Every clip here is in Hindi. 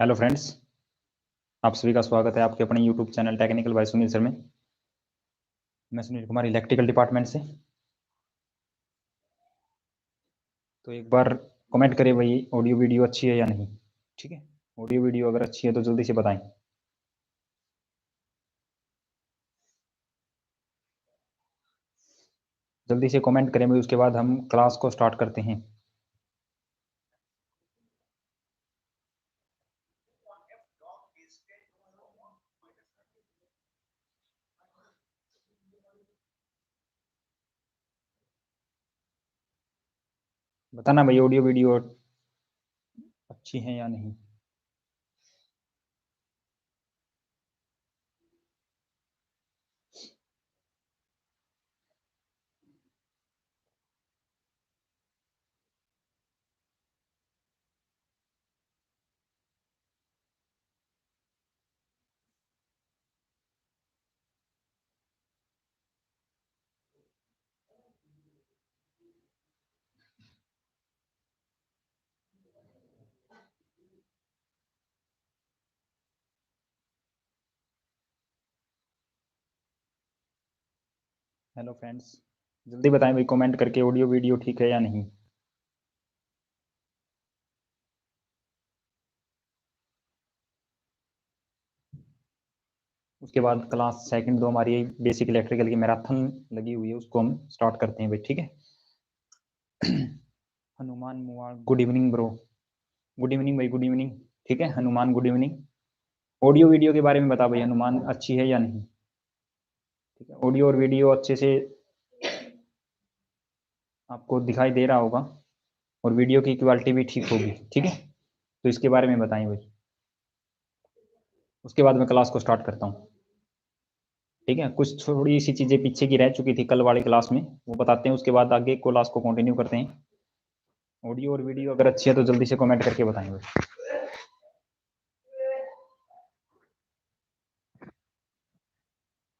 हेलो फ्रेंड्स, आप सभी का स्वागत है आपके अपने YouTube channel technical by Sunil sir में। मैं सुनील कुमार इलेक्ट्रिकल डिपार्टमेंट से। तो एक बार कमेंट करें भाई, ऑडियो वीडियो अच्छी है या नहीं। ठीक है, ऑडियो वीडियो अगर अच्छी है तो जल्दी से बताएं। जल्दी से कमेंट करें भाई, उसके बाद हम क्लास को स्टार्ट करते हैं। बताना भाई, ऑडियो वीडियो अच्छी है या नहीं। हेलो फ्रेंड्स, जल्दी बताएं भाई कमेंट करके, ऑडियो वीडियो ठीक है या नहीं। उसके बाद क्लास सेकंड जो हमारी बेसिक इलेक्ट्रिकल की मैराथन लगी हुई है उसको हम स्टार्ट करते हैं भाई। ठीक है। हनुमान मुआ, good evening bro. Good evening भाई, गुड इवनिंग। ठीक है Hanuman, good evening. Audio video के बारे में बता भाई, हनुमान अच्छी है या नहीं। ठीक है, ऑडियो और वीडियो अच्छे से आपको दिखाई दे रहा होगा और वीडियो की क्वालिटी भी ठीक होगी। ठीक है, तो इसके बारे में बताएं भाई, उसके बाद मैं क्लास को स्टार्ट करता हूँ। ठीक है, कुछ थोड़ी सी चीज़ें पीछे की रह चुकी थी कल वाली क्लास में, वो बताते हैं, उसके बाद आगे क्लास को कंटिन्यू करते हैं। ऑडियो और वीडियो अगर अच्छी है तो जल्दी से कमेंट करके बताएं भाई।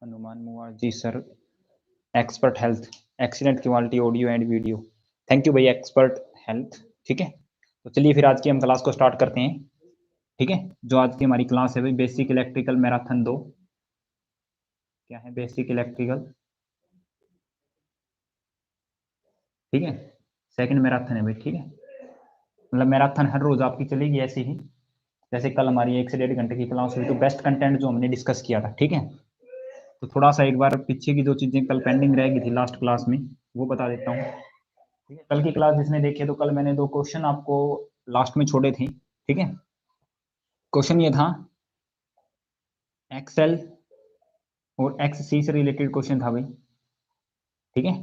हनुमान मुआ ji sir, expert health, excellent quality audio and video. Thank you भाई, एक्सपर्ट हेल्थ। ठीक है, तो चलिए फिर आज की हम क्लास को स्टार्ट करते हैं। ठीक है, जो आज की हमारी क्लास है भाई, बेसिक इलेक्ट्रिकल मैराथन 2। क्या है बेसिक इलेक्ट्रिकल। ठीक है, सेकंड मैराथन है भाई। ठीक है, मतलब मैराथन हर रोज आपकी चलेगी ऐसे ही। जैसे कल हमारी 1 से 1.5 घंटे की क्लास हुई तो बेस्ट कंटेंट जो हमने डिस्कस किया था। ठीक है, तो थोड़ा सा एक बार पीछे की जो चीजें कल पेंडिंग रह गई थी लास्ट क्लास में वो बता देता हूँ। ठीक है, कल की क्लास जिसने देखी है तो कल मैंने 2 क्वेश्चन आपको लास्ट में छोड़े थे। ठीक है, क्वेश्चन ये था, एक्सएल और एक्स सी से रिलेटेड क्वेश्चन था भाई। ठीक है,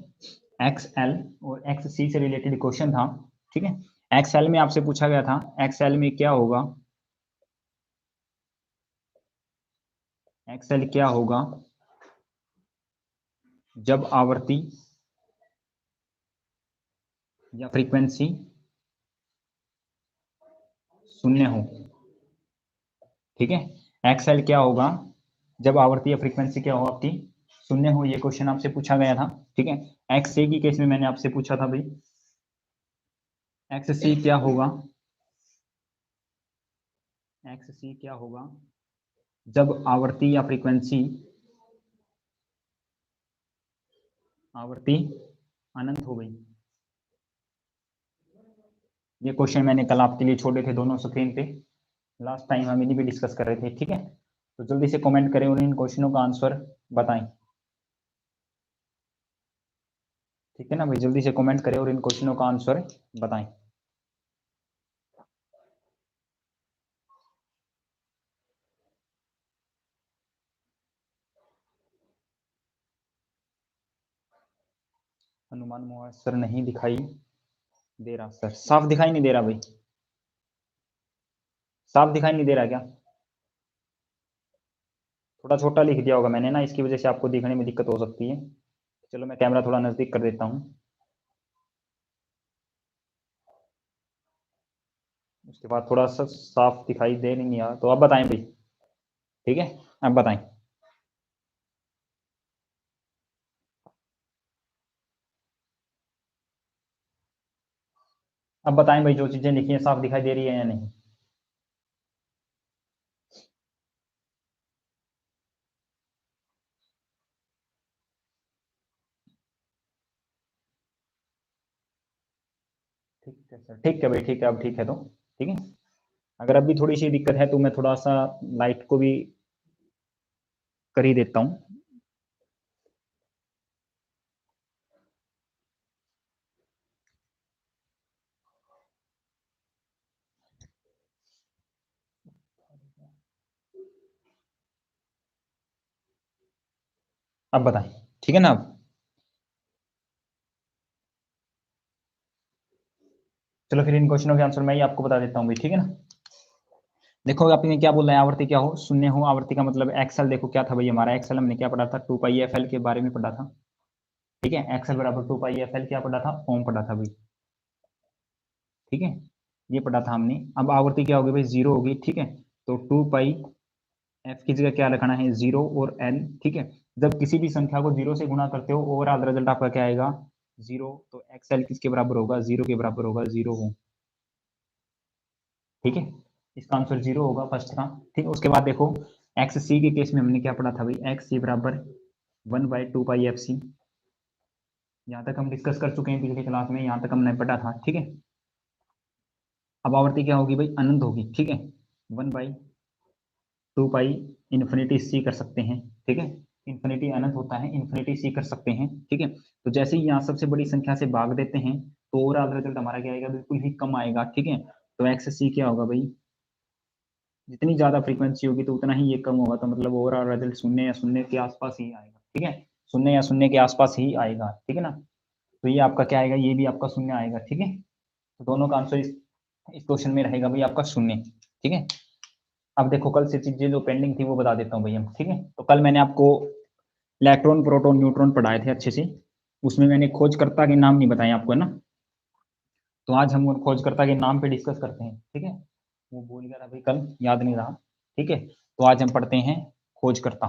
एक्सएल और एक्स सी से रिलेटेड क्वेश्चन था। ठीक है, एक्सएल में आपसे पूछा गया था, एक्सएल में क्या होगा, एक्सएल क्या होगा जब आवर्ती या फ्रीक्वेंसी शून्य हो। ठीक है, एक्सएल क्या होगा जब आवर्ती या फ्रीक्वेंसी क्या हो आपकी शून्य हो, ये क्वेश्चन आपसे पूछा गया था। ठीक है, एक्स सी की केस में मैंने आपसे पूछा था भाई, एक्स सी क्या होगा, एक्स सी क्या होगा जब आवर्ती या फ्रीक्वेंसी, आवर्ती अनंत हो गई। ये क्वेश्चन मैंने कल आपके लिए छोड़े थे दोनों स्क्रीन पे, लास्ट टाइम हम इन्हीं भी डिस्कस कर रहे थे। ठीक है, तो जल्दी से कमेंट करें और इन क्वेश्चनों का आंसर बताएं। ठीक है ना भाई, जल्दी से कमेंट करें और इन क्वेश्चनों का आंसर बताएं। हनुमान मुआसर नहीं दिखाई दे रहा सर, साफ दिखाई नहीं दे रहा भाई, साफ दिखाई नहीं दे रहा क्या। थोड़ा छोटा लिख दिया होगा मैंने ना, इसकी वजह से आपको दिखने में दिक्कत हो सकती है। चलो मैं कैमरा थोड़ा नजदीक कर देता हूँ, उसके बाद थोड़ा सा साफ दिखाई दे नहीं रहा तो अब बताएं भाई। ठीक है, अब बताएं। अब बताएं भाई, जो चीजें लिखी हैं साफ दिखाई दे रही है या नहीं। ठीक है सर, ठीक है भाई, ठीक है, अब ठीक है तो ठीक है। अगर अभी थोड़ी सी दिक्कत है तो मैं थोड़ा सा लाइट को भी कर ही देता हूँ। अब बताएं, ठीक है ना? अब चलो फिर इन क्वेश्चनों के आंसर मैं ही आपको बता देता हूँ भाई, ठीक है ना? देखो आपने क्या बोला है, आवर्ती क्या हो, शून्य हो। आवर्ती का मतलब एक्सएल, देखो क्या था भाई हमारा एक्सएल, हमने क्या पढ़ा था, 2 पाई एफ एल के बारे में पढ़ा था, ठीक है। एक्सएल बराबर 2 पाई एफ एल क्या पढ़ा था, ओम पढ़ा था भाई, ठीक है, ये पढ़ा था हमने। अब आवर्ती क्या होगी भाई, जीरो होगी, ठीक है। तो 2 पाई एफ की जगह क्या रखना है, जीरो और एल, ठीक है। जब किसी भी संख्या को जीरो से गुणा करते हो ओवरऑल रिजल्ट आपका क्या आएगा, जीरो। तो एक्सएल किसके बराबर होगा, जीरो के बराबर होगा, जीरो हो, ठीक है। इसका आंसर जीरो होगा फर्स्ट का, ठीक है। उसके बाद देखो एक्स सी के केस में हमने क्या पढ़ा था भाई, एक्स सी बराबर 1/2 पाई एफ सी। यहाँ तक हम डिस्कस कर चुके हैं पिछली क्लास में, यहाँ तक हमने पढ़ा था, ठीक है। अब आवर्ती क्या होगी भाई, अनंत होगी, ठीक है। 1/2 पाई इन्फिनिटी सी कर सकते हैं, ठीक है। इन्फिनिटी अनंत होता है, इन्फिनिटी सी कर सकते हैं, ठीक है। तो जैसे ही यहाँ सबसे बड़ी संख्या से भाग देते हैं तो ओवरऑल रिजल्ट हमारा क्या आएगा, बिल्कुल ही कम आएगा, ठीक है। तो एक्स सी क्या होगा भाई, जितनी ज्यादा फ्रीक्वेंसी होगी तो उतना ही ये कम होगा, तो मतलब ओवरऑल रिजल्ट शून्य या शून्य के आसपास ही आएगा, ठीक है। शून्य या शून्य के आसपास ही आएगा, ठीक है ना। तो ये आपका क्या आएगा, ये भी आपका शून्य आएगा, ठीक है। तो दोनों का आंसर इस क्वेश्चन में रहेगा भाई आपका शून्य, ठीक है। अब देखो कल से चीजें जो पेंडिंग थी वो बता देता हूँ भाई हम, ठीक है। तो कल मैंने आपको इलेक्ट्रॉन प्रोटॉन न्यूट्रॉन पढ़ाए थे अच्छे से, उसमें मैंने खोजकर्ता के नाम नहीं बताए आपको, है ना। तो आज हम उन खोजकर्ता के नाम पे डिस्कस करते हैं, ठीक है। वो भूल गया था भाई कल, याद नहीं रहा, ठीक है। तो आज हम पढ़ते हैं खोजकर्ता।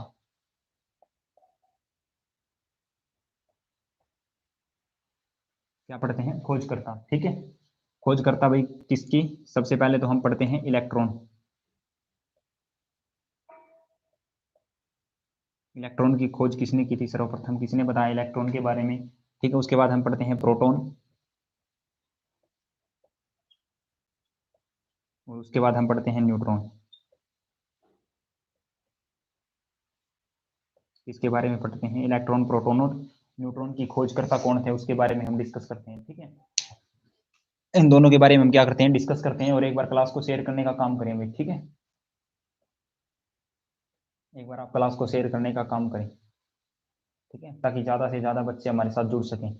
क्या पढ़ते हैं, खोजकर्ता, ठीक है। खोजकर्ता भाई किसकी, सबसे पहले तो हम पढ़ते हैं इलेक्ट्रॉन। इलेक्ट्रॉन की खोज किसने की थी, सर्वप्रथम किसने बताया इलेक्ट्रॉन के बारे में, ठीक है। उसके बाद हम पढ़ते हैं प्रोटॉन, और उसके बाद हम पढ़ते हैं न्यूट्रॉन। इसके बारे में पढ़ते हैं, इलेक्ट्रॉन प्रोटॉन और न्यूट्रॉन की खोजकर्ता कौन थे उसके बारे में हम डिस्कस करते हैं, ठीक है। इन दोनों के बारे में हम क्या करते हैं, डिस्कस करते हैं, और एक बार क्लास को शेयर करने का काम करेंगे, ठीक है। एक बार आप क्लास को शेयर करने का काम करें, ठीक है, ताकि ज़्यादा से ज़्यादा बच्चे हमारे साथ जुड़ सकें।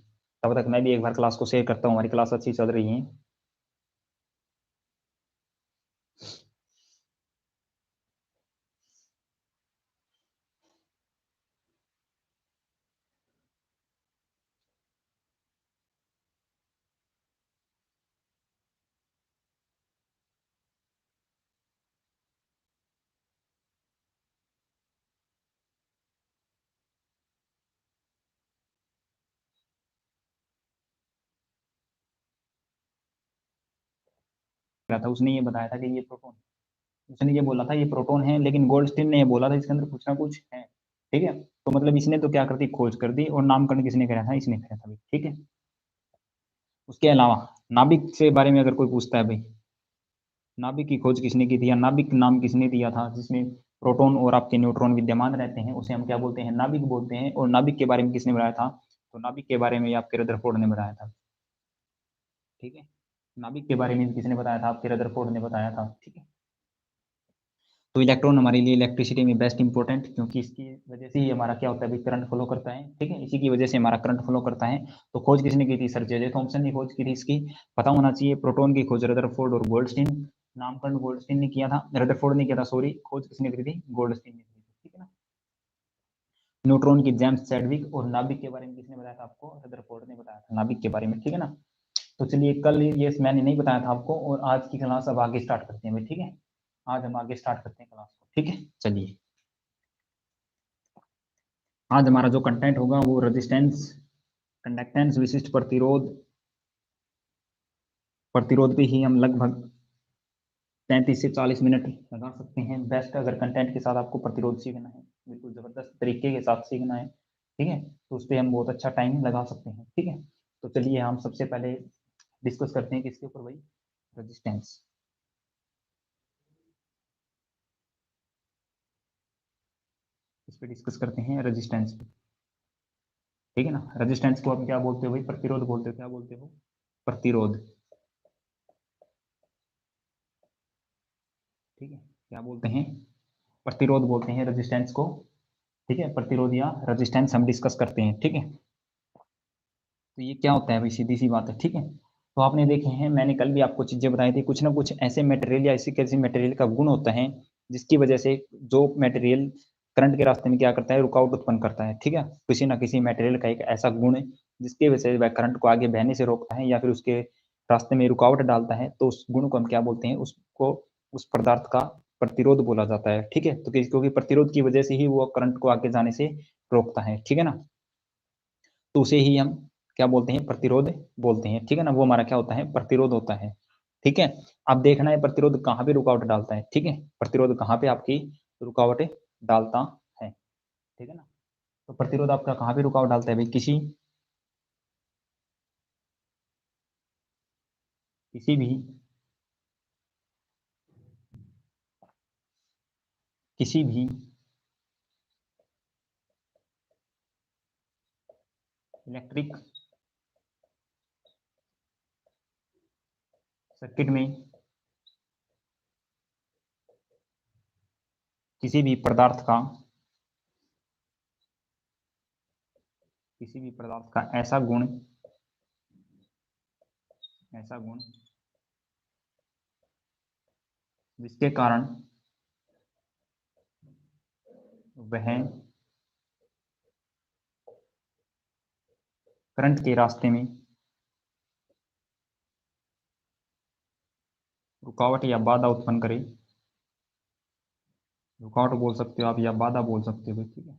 तब तक मैं भी एक बार क्लास को शेयर करता हूँ, हमारी क्लास अच्छी चल रही है। था उसने ये बताया था कि ये प्रोटॉन, उसने ये बोला था ये प्रोटॉन है, लेकिन गोल्डस्टीन ने ये बोला था इसके अंदर कुछ ना कुछ है, ठीक है। तो मतलब इसने तो क्या कर दी, खोज कर दी, और नामकरण किसने करा था, इसने करा था भाई, ठीक है। उसके अलावा नाभिक से बारे में अगर कोई पूछता है भाई, नाभिक की खोज किसने की थी, या नाभिक नाम किसने दिया था, जिसमें प्रोटॉन और आपके न्यूट्रॉन विद्यमान रहते हैं, उसे हम क्या बोलते हैं, नाभिक बोलते हैं। और नाभिक के बारे में किसने बताया था, तो नाभिक के बारे में आपके रदरफोर्ड ने बताया था, ठीक है। नाभिक के बारे में किसने बताया था, आपके रदरफोर्ड ने बताया था, ठीक है। तो इलेक्ट्रॉन हमारे लिए इलेक्ट्रिसिटी में बेस्ट इंपॉर्टेंट, क्योंकि इसकी वजह से ही हमारा क्या होता है भाई, करंट फ्लो करता है, ठीक है। इसी की वजह से हमारा करंट फ्लो करता है। तो खोज किसने की थी, सर जे जे थॉमसन ने खोज की थी इसकी, पता होना चाहिए। प्रोटॉन की खोज रदरफोर्ड और गोल्डस्टीन, नामकरण गोल्डस्टीन ने किया था, रदरफोर्ड ने किया था, सॉरी, खोज किसने की थी, गोल्डस्टीन ने की थी, ठीक है ना। न्यूट्रॉन की जेम्स चैडविक, और नाभिक के बारे में किसने बताया था आपको, रदरफोर्ड ने बताया था नाभिक के बारे में, ठीक है ना। तो चलिए कल ये मैंने नहीं बताया था आपको, और आज की क्लास अब आगे स्टार्ट करते हैं भाई, ठीक है। आज हम आगे स्टार्ट करते हैं क्लास को, ठीक है। चलिए आज हमारा जो कंटेंट होगा वो रेजिस्टेंस, कंडक्टेंस, विशिष्ट प्रतिरोध, प्रतिरोध पे ही हम लगभग 35 से 40 मिनट लगा सकते हैं। बेस्ट अगर कंटेंट के साथ आपको प्रतिरोध सीखना है, बिल्कुल ज़बरदस्त तरीके के साथ सीखना है, ठीक है, तो उस पर हम बहुत अच्छा टाइम लगा सकते हैं, ठीक है। तो चलिए हम सबसे पहले डिस्कस करते हैं किसके ऊपर भाई, रेजिस्टेंस। इस पे डिस्कस करते हैं रेजिस्टेंस पे, ठीक है ना। रेजिस्टेंस को आप क्या बोलते हो भाई, प्रतिरोध बोलते हो, क्या बोलते हो, प्रतिरोध, ठीक है, क्या बोलते हैं, प्रतिरोध बोलते हैं रेजिस्टेंस को, ठीक है, प्रतिरोध या रेजिस्टेंस हम डिस्कस करते हैं, ठीक है। तो ये क्या होता है भाई, सीधी सी बात है, ठीक है। तो आपने देखे हैं, मैंने कल भी आपको चीजें बताई थी, कुछ ना कुछ ऐसे मटेरियल या ऐसी कैसी मटेरियल का गुण होता है जिसकी वजह से जो मटेरियल करंट के रास्ते में क्या करता है, रुकावट उत्पन्न करता है, ठीक है। किसी ना किसी मटेरियल का एक ऐसा गुण है जिसकी वजह से वह करंट को आगे बहने से रोकता है या फिर उसके रास्ते में रुकावट डालता है, तो उस गुण को हम क्या बोलते हैं, उसको, उस पदार्थ का प्रतिरोध बोला जाता है, ठीक है। तो क्योंकि प्रतिरोध की वजह से ही वो करंट को आगे जाने से रोकता है, ठीक है ना। तो उसे ही हम क्या बोलते हैं, प्रतिरोध बोलते हैं, ठीक है ना। वो हमारा क्या होता है, प्रतिरोध होता है, ठीक है। अब देखना है प्रतिरोध कहाँ पे रुकावट डालता है, ठीक है, प्रतिरोध कहाँ पे आपकी रुकावट डालता है, ठीक है ना। तो प्रतिरोध आपका कहाँ पे रुकावट डालता है भाई, किसी भी किसी भी इलेक्ट्रिक सर्किट में किसी भी पदार्थ का, किसी भी पदार्थ का ऐसा गुण जिसके कारण वह करंट के रास्ते में रुकावट या बाधा उत्पन्न करे, रुकावट बोल सकते हो आप या बाधा बोल सकते हो, ठीक है।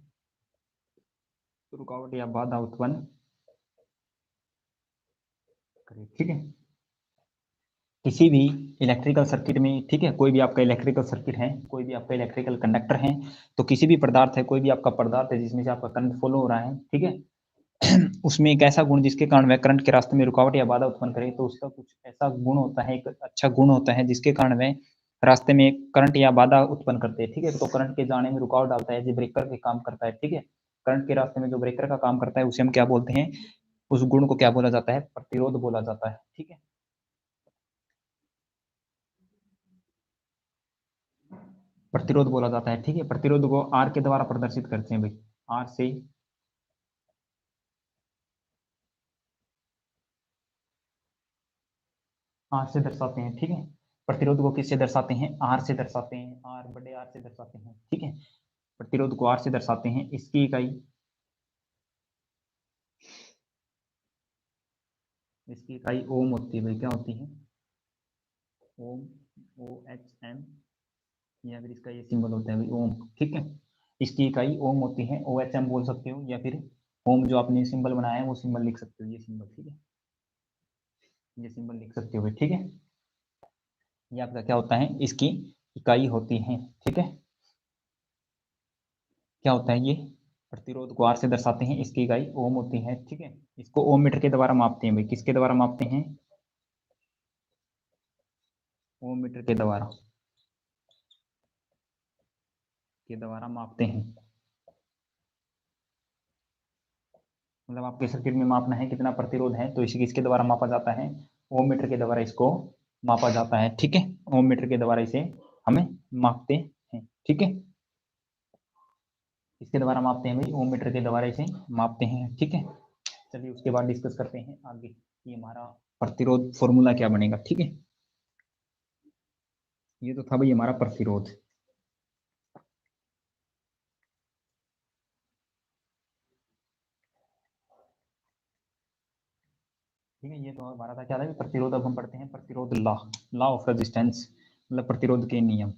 तो रुकावट या बाधा उत्पन्न करे, ठीक है, किसी भी इलेक्ट्रिकल सर्किट में, ठीक है। कोई भी आपका इलेक्ट्रिकल सर्किट है, कोई भी आपका इलेक्ट्रिकल कंडक्टर है, तो किसी भी पदार्थ है, कोई भी आपका पदार्थ है जिसमें से आपका करंट फ्लो हो रहा है, ठीक है, उसमें एक ऐसा गुण जिसके कारण वह करंट के रास्ते में रुकावट या बाधा उत्पन्न करे, तो उसका कुछ ऐसा गुण होता है, एक अच्छा गुण होता है जिसके कारण वह रास्ते में करंट या बाधा उत्पन्न करते हैं, ठीक है। तो करंट के जाने में रुकावट डालता है, जो ब्रेकर के काम करता है, ठीक है। करंट के रास्ते में जो ब्रेकर का काम करता है उसे हम क्या बोलते हैं, उस गुण को क्या बोला जाता है, प्रतिरोध बोला जाता है, ठीक है। प्रतिरोध बोला जाता है, ठीक है। प्रतिरोध को आर के द्वारा प्रदर्शित करते हैं भाई, आर से, आर से दर्शाते हैं, ठीक है। प्रतिरोध को किससे दर्शाते हैं, आर से दर्शाते हैं, आर बड़े आर से दर्शाते हैं, ठीक है। प्रतिरोध को आर से दर्शाते हैं, इसकी इकाई ओम होती है भाई, क्या होती है, ओम, ओ एच एम, या फिर इसका ये सिंबल होता है भाई ओम, ठीक है। इसकी इकाई ओम होती है, ओ एच एम बोल सकते हो या फिर ओम जो आपने सिंबल बनाया है वो सिंबल लिख सकते हो, ये सिंबल, ठीक है, ये सिंबल लिख सकते हो भाई, ठीक है। ये आपका क्या होता है, इसकी इकाई होती है, ठीक है। क्या होता है ये, प्रतिरोध को आर से दर्शाते हैं, इसकी इकाई ओम होती है, ठीक है। इसको ओम मीटर के द्वारा मापते हैं भाई, किसके द्वारा मापते हैं, ओम मीटर के द्वारा मापते हैं। मतलब आपके सर्किट में मापना है कितना प्रतिरोध है, तो इसे किसके द्वारा मापा जाता है, ओम मीटर के द्वारा इसको मापा जाता है, ठीक है। ओम मीटर के द्वारा इसे हमें मापते हैं, ठीक है। इसके द्वारा मापते हैं भाई, ओम मीटर के द्वारा इसे मापते हैं, ठीक है। चलिए उसके बाद डिस्कस करते हैं आगे कि हमारा प्रतिरोध फॉर्मूला क्या बनेगा, ठीक है। ये तो था भाई हमारा प्रतिरोध, ठीक है। ये तो हमारा था क्या था, प्रतिरोध। अब हम पढ़ते हैं प्रतिरोध लॉ, लॉ ऑफ रेजिस्टेंस, मतलब प्रतिरोध के नियम,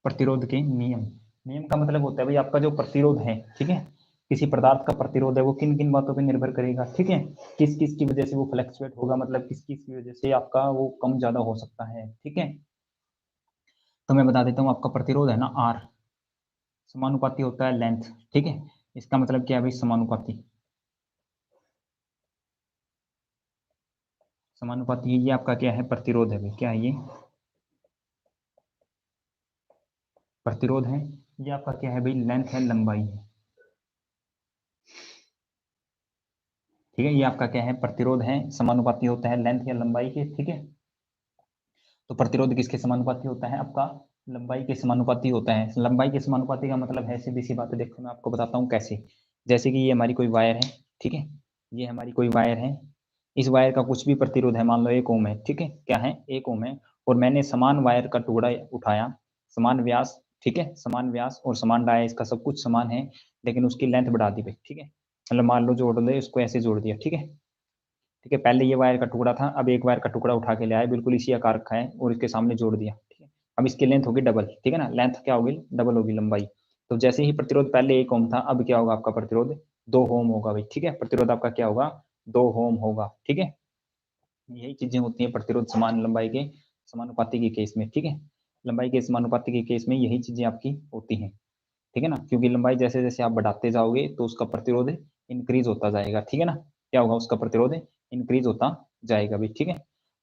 प्रतिरोध के नियम। नियम का मतलब होता है भाई आपका जो प्रतिरोध है, ठीक है, किसी पदार्थ का प्रतिरोध है वो किन किन बातों पर निर्भर करेगा, ठीक है। किस किस की वजह से वो फ्लक्चुएट होगा, मतलब किस किस की वजह से आपका वो कम ज्यादा हो सकता है, ठीक है। तो मैं बता देता हूँ, आपका प्रतिरोध है ना आर, समानुपाती होता है लेंथ, ठीक है। इसका मतलब क्या है भाई, समानुपाती। समानुपाती ये आपका क्या है, प्रतिरोध है भाई। क्या है ये, प्रतिरोध है। ये आपका क्या है भाई, लेंथ है, लंबाई है, ठीक है। ये आपका क्या है, प्रतिरोध है, समानुपाती होता है लेंथ या लंबाई के, ठीक है। तो प्रतिरोध किसके समानुपाती होता है, आपका लंबाई के समानुपाती होता है। लंबाई के समानुपाती का मतलब है, सीधी सी बात है, देखो मैं आपको बताता हूँ कैसे। जैसे कि ये हमारी कोई वायर है, ठीक है, ये हमारी कोई वायर है, इस वायर का कुछ भी प्रतिरोध है, मान लो 1 ओम है, ठीक है, क्या है, 1 ओम है, और मैंने समान वायर का टुकड़ा उठाया, समान व्यास, ठीक है, समान व्यास और समान डाया, इसका सब कुछ समान है, लेकिन उसकी लेंथ बढ़ा दी भाई, ठीक है। मतलब मान लो जोड़ दे, इसको ऐसे जोड़ दिया, ठीक है, ठीक है। पहले ये वायर का टुकड़ा था, अब एक वायर का टुकड़ा उठा के ले आया, बिल्कुल इसी आकार का है, और इसके सामने जोड़ दिया, ठीक है। अब इसकी लेंथ होगी डबल, ठीक है ना, लेंथ क्या होगी, डबल होगी लंबाई। तो जैसे ही प्रतिरोध पहले 1 ओम था, अब क्या होगा आपका प्रतिरोध, 2 ओम होगा भाई, ठीक है। प्रतिरोध आपका क्या होगा, 2 ओम होगा, ठीक है। यही चीजें होती हैं प्रतिरोध समान लंबाई के समानुपाती के केस में, ठीक है। लंबाई के समानुपाती के केस में यही चीजें आपकी होती हैं, ठीक है ना, क्योंकि लंबाई जैसे जैसे आप बढ़ाते जाओगे तो उसका प्रतिरोध इंक्रीज होता जाएगा, ठीक है ना, क्या होगा, उसका प्रतिरोध इंक्रीज होता जाएगा भी, ठीक है।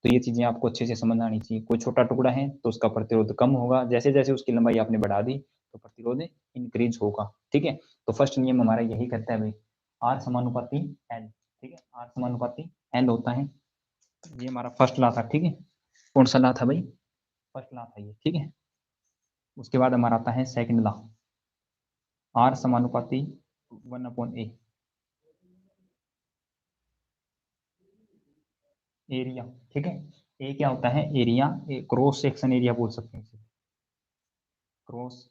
तो ये चीजें आपको अच्छे से समझ आनी चाहिए। कोई छोटा टुकड़ा है तो उसका प्रतिरोध कम होगा, जैसे जैसे उसकी लंबाई आपने बढ़ा दी तो प्रतिरोध इंक्रीज होगा, ठीक है। तो फर्स्ट नियम हमारा यही कहता है भाई, आर समानुपाती एल, ठीक है, आर समानुपाती एल होता है। ये हमारा फर्स्ट लॉ था, ठीक है। कौन सा लॉ था भाई, फर्स्ट लॉ था ये, ठीक है। उसके बाद हमारा आता है सेकंड लॉ, आर समानुपाती 1/A, एरिया, ठीक है। ए क्या होता है, एरिया, क्रॉस सेक्शन एरिया बोल सकते हैं इसे, क्रॉस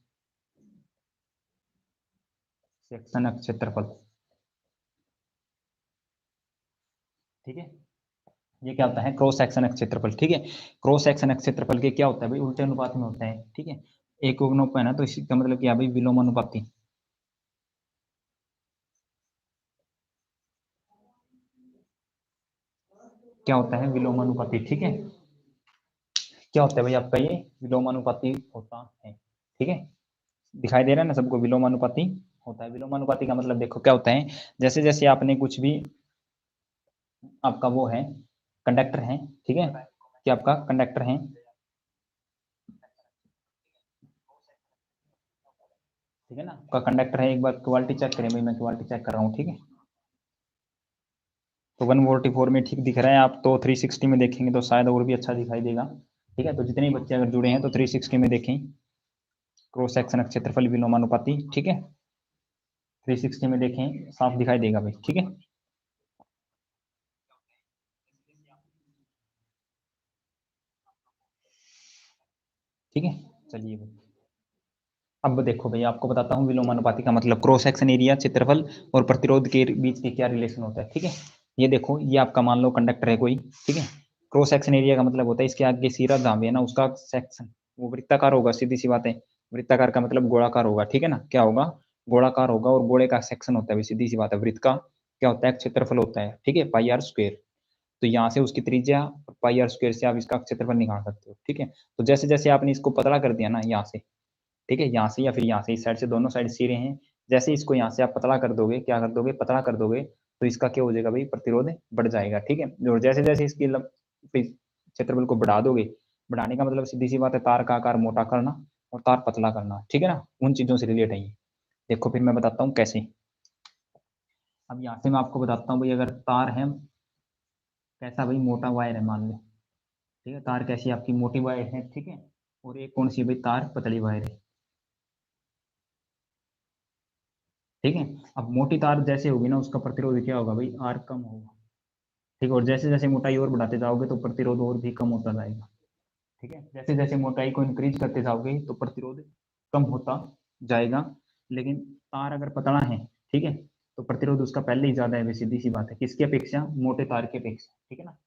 सेक्शन क्षेत्रफल, ठीक है। ये क्या होता है, क्रॉस सेक्शन क्षेत्रफल, ठीक है। क्रॉस सेक्शन क्षेत्रफल के क्या होता है भाई, उल्टे अनुपात में होता है, ठीक है। एक अनुपात है ना, तो इसका मतलब क्या भाई, विलोम अनुपाती, क्या होता है, विलोम अनुपाती, ठीक है। क्या होता है भाई आपका, ये विलोम अनुपाती होता है, ठीक है। दिखाई दे रहा है ना सबको, विलोम अनुपाती होता है। विलोम अनुपाती का मतलब देखो क्या होता है, जैसे जैसे आपने कुछ भी, आपका वो है, कंडक्टर है, ठीक है, कि आपका कंडक्टर है, ठीक है ना, आपका कंडक्टर है, एक बार क्वालिटी चेक करें भाई, मैं क्वालिटी चेक कर रहा हूँ, ठीक है। तो 144 में ठीक दिख रहा है, आप तो 360 में देखेंगे तो शायद और भी अच्छा दिखाई देगा, ठीक है। तो जितने बच्चे अगर जुड़े हैं तो 360 में देखें, क्रॉस सेक्शन क्षेत्रफल विलोमानुपाती, ठीक है, 360 में देखें, साफ दिखाई देगा भाई, ठीक है। ठीक है, चलिए भाई, अब देखो भाई, आपको बताता हूँ विलोमानुपाती का मतलब, क्रॉस सेक्शन एरिया, क्षेत्रफल और प्रतिरोध के बीच के क्या रिलेशन होता है, ठीक है। ये देखो, ये आपका मान लो कंडक्टर है कोई, ठीक है। क्रॉस सेक्शन एरिया का मतलब होता है इसके आगे सीरा दाम है ना, उसका सेक्शन वो वृत्ताकार होगा, सीधी सी बात है। वृत्ताकार का मतलब गोलाकार होगा, ठीक है ना, क्या होगा, गोलाकार होगा, और गोले का सेक्शन होता है, सीधी सी बात है। वृत्त का क्या होता है, क्षेत्रफल होता है, ठीक है, पाई आर स्क्वायर। तो यहाँ से उसकी त्रिज्या, पाई आर स्क्वायर से आप इसका क्षेत्रफल निकाल सकते हो, ठीक है। तो जैसे जैसे आपने इसको पतला कर दिया ना यहाँ से, ठीक है, यहाँ से या फिर यहाँ से, इस साइड से, दोनों साइड सिरे हैं, जैसे इसको यहाँ से आप पतला कर दोगे, क्या कर दोगे, पतला कर दोगे, तो इसका क्या हो जाएगा भाई, प्रतिरोध बढ़ जाएगा, ठीक है। और जैसे जैसे इसकी क्षेत्रफल को बढ़ा दोगे, बढ़ाने का मतलब सीधी सी बात है, तार का आकार मोटा करना और तार पतला करना, ठीक है ना, उन चीजों से रिलेट है ये। देखो फिर मैं बताता हूँ कैसे। अब यहाँ से मैं आपको बताता हूँ भाई, अगर तार है, कैसा भाई, मोटा वायर है मान लो, ठीक है, तार कैसी आपकी मोटी वायर है, ठीक है, और एक कौन सी भाई, तार पतली वायर है, ठीक है। अब मोटी तार जैसे होगी ना, उसका प्रतिरोध क्या होगा भाई, आर कम होगा, ठीक है। और जैसे जैसे मोटाई और बढ़ाते जाओगे तो प्रतिरोध और भी कम होता जाएगा, ठीक है। जैसे जैसे मोटाई को इंक्रीज करते जाओगे तो प्रतिरोध कम होता जाएगा। लेकिन तार अगर पतला है, ठीक है, तो प्रतिरोध उसका पहले ही ज्यादा है, सीधी सी बात है, किसकी अपेक्षा, मोटे तार की अपेक्षा, ठीक है ना,